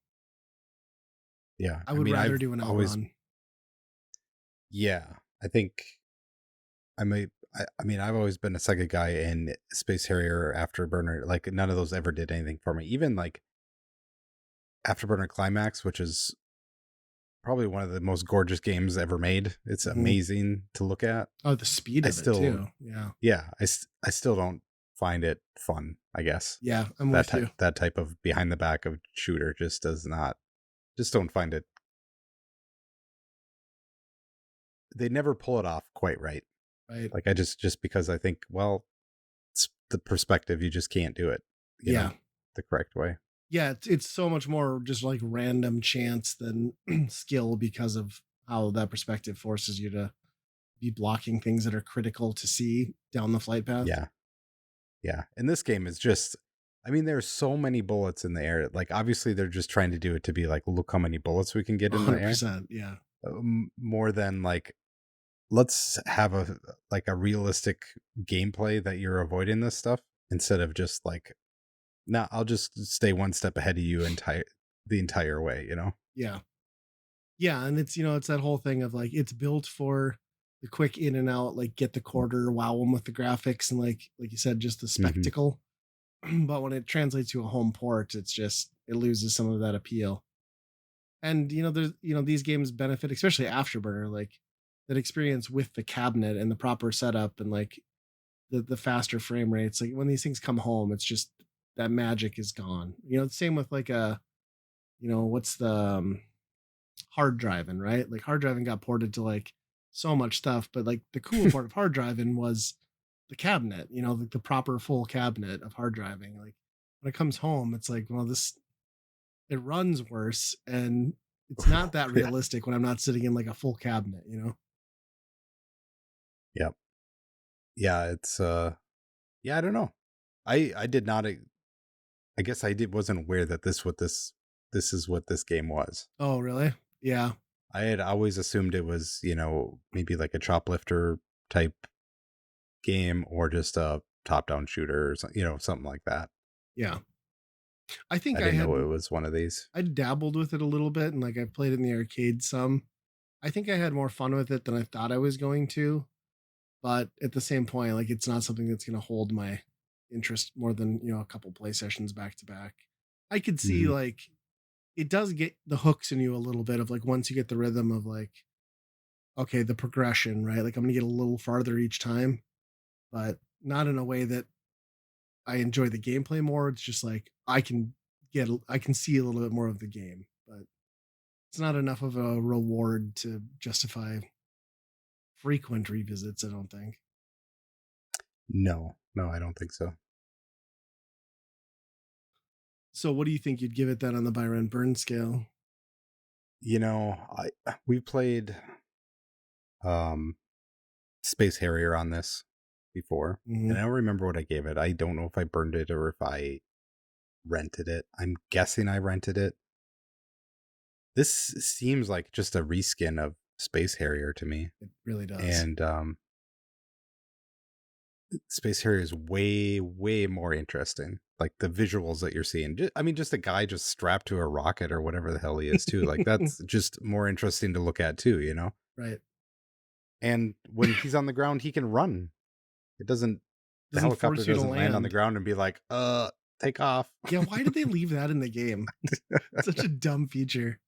Yeah. I I would mean, rather I've do an always, outrun. yeah, I think I may, I mean, I've always been a Sega guy, and Space Harrier, Afterburner, like none of those ever did anything for me. Even like Afterburner Climax, which is probably one of the most gorgeous games ever made. It's Mhm. amazing to look at. Oh, the speed I of it still, too. Yeah. yeah, I still don't find it fun, I guess. Yeah, I'm with you. That type of behind the back of shooter just does not, just don't find it. They never pull it off quite right. Right. Like, I just because I think, well, it's the perspective, you just can't do it, Yeah. the correct way. Yeah, it's so much more just like random chance than skill because of how that perspective forces you to be blocking things that are critical to see down the flight path. Yeah. Yeah. And this game is just, I mean, there's so many bullets in the air. Like, obviously, they're just trying to do it to be like, look how many bullets we can get in the air, 100%. Yeah. more than like, let's have a realistic gameplay that you're avoiding this stuff, instead of just like, nah, I'll just stay one step ahead of you the entire way. Yeah. Yeah, and it's that whole thing of like it's built for the quick in and out, like get the quarter, wow them with the graphics and like you said, just the Hmm. spectacle. But when it translates to a home port, it's just it loses some of that appeal. And there's these games benefit, especially Afterburner, like that experience with the cabinet and the proper setup and like the faster frame rates. Like when these things come home, it's just that magic is gone. Same with like what's the hard driving, right? Like hard driving got ported to like so much stuff, but like the cool part of hard driving was the cabinet, like the proper full cabinet of hard driving. Like when it comes home, it's like, well, this it runs worse and it's not that Yeah. realistic when I'm not sitting in like a full cabinet. Yeah. Yeah. It's, yeah, I don't know. I did not, I guess wasn't aware that this is what this game was. Oh, really? Yeah. I had always assumed it was, maybe like a choplifter type game, or just a top down shooter, or something like that. Yeah. I think I I didn't had know it was one of these. I dabbled with it a little bit and like I played it in the arcade some. I think I had more fun with it than I thought I was going to. But at the same point, like it's not something that's going to hold my interest more than a couple play sessions back to back. I could see Hmm. like it does get the hooks in you a little bit of like once you get the rhythm of like okay the progression, right? Like I'm going to get a little farther each time, but not in a way that I enjoy the gameplay more. It's just like I can see a little bit more of the game, but it's not enough of a reward to justify frequent revisits. I don't think. No, no, I don't think so. So, what do you think you'd give it then on the Byron Burn scale? I we played um Space Harrier on this before, Mhm. and I don't remember what I gave it. I don't know if I burned it or if rented it. I'm guessing I rented it. This seems like just a reskin of Space Harrier to me. It really does. And Space Harrier is way, way more interesting. Like the visuals that you're seeing. I mean, just a guy just strapped to a rocket or whatever the hell he is, too. Like that's just more interesting to look at, too, you know? Right. And when he's on the ground, he can run. It doesn't, the Doesn't helicopter force you to doesn't land on the land. ground and be like, take off. Yeah, why did they leave that in the game? Such a dumb feature.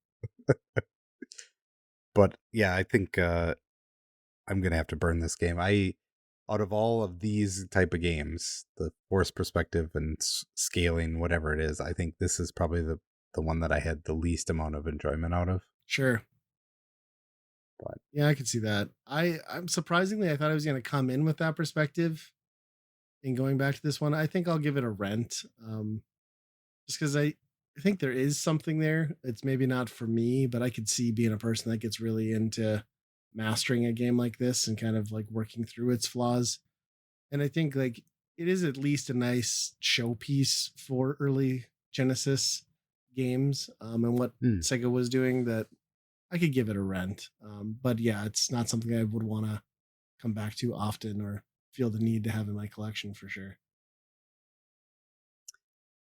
But yeah, I think I'm gonna have to burn this game. Out of all of these type of games, the force perspective and scaling, whatever it is, I think this is probably the one that I had the least amount of enjoyment out of. Sure. But Yeah, I could see that. I'm surprisingly, I thought I was going to come in with that perspective. In going back to this one, I think I'll give it a rent. Just because I think there is something there. It's maybe not for me, but I could see being a person that gets really into mastering a game like this and kind of like working through its flaws. And I think like it is at least a nice showpiece for early Genesis games, and what hmm, Sega was doing, that I could give it a rent. But yeah, it's not something I would want to come back to often or feel the need to have in my collection for sure.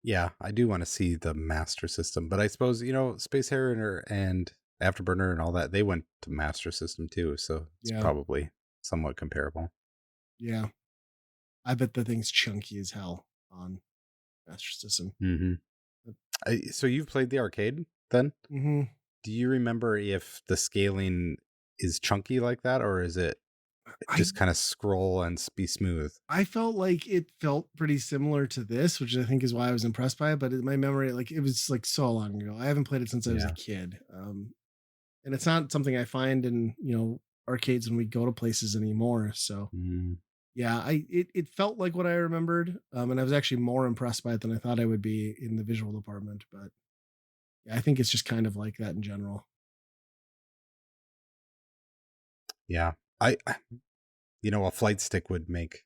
yeah, I do want to see the Master System, but I suppose Space Harrier and Afterburner and all that they went to Master System too, so it's Yeah, probably somewhat comparable. yeah. I bet the thing's chunky as hell on Master System. Hmm. So you've played the arcade then? Mm-hmm. Do you remember if the scaling is chunky like that, or is it I just kind of scroll and be smooth? I felt like it felt pretty similar to this, which I think is why I was impressed by it. But in my memory, like it was like so long ago. I haven't played it since I was a Yeah. kid, and it's not something I find in arcades when we go to places anymore. So Mm, yeah, it felt like what I remembered, and I was actually more impressed by it than I thought I would be in the visual department. But yeah, I think it's just kind of like that in general. yeah. A flight stick would make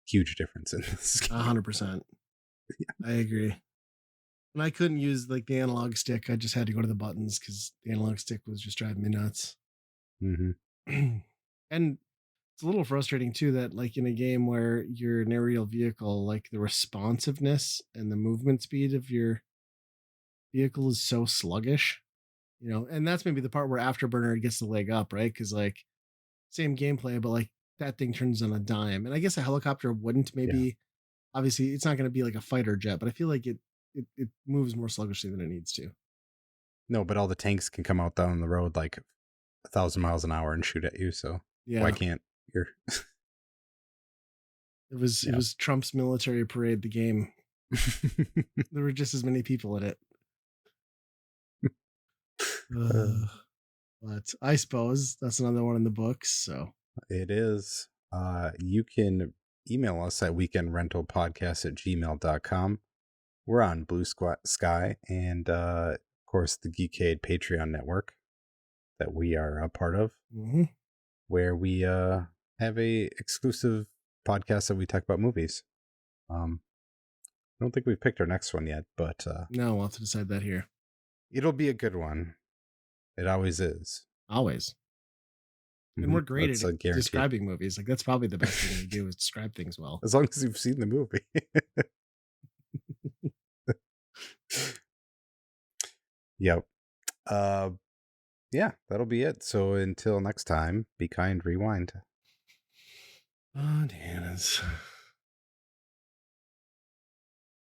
huge difference in this A game. 100%. I agree. And I couldn't use like the analog stick. I just had to go to the buttons because the analog stick was just driving me nuts. Hmm. And it's a little frustrating too that like in a game where you're an aerial vehicle, like the responsiveness and the movement speed of your vehicle is so sluggish, and that's maybe the part where Afterburner gets the leg up, right? Because like same gameplay, but like that thing turns on a dime. And I guess a helicopter wouldn't, Yeah. maybe, obviously it's not going to be like a fighter jet, but I feel like it moves more sluggishly than it needs to. No, but all the tanks can come out down the road like 1,000 miles an hour and shoot at you. So why Yeah. can't your It yeah? was Trump's military parade, the game. There were just as many people in it. Uh, Ugh. But I suppose that's another one in the books. So it is. You can email us at weekendrentalpodcast@gmail.com. We're on Sky and of course the Geekade Patreon network that we are a part of, mhm. where we have a exclusive podcast that we talk about movies. Um, I don't think we've picked our next one yet, but No, we'll have to decide that here. it'll be a good one. It always is. Always. And we're great That's at a guarantee. describing movies. Like that's probably the best thing we do is describe things well. As long as you've seen the movie. Yep. Uh, yeah, that'll be it. So until next time, be kind, rewind. Bananas.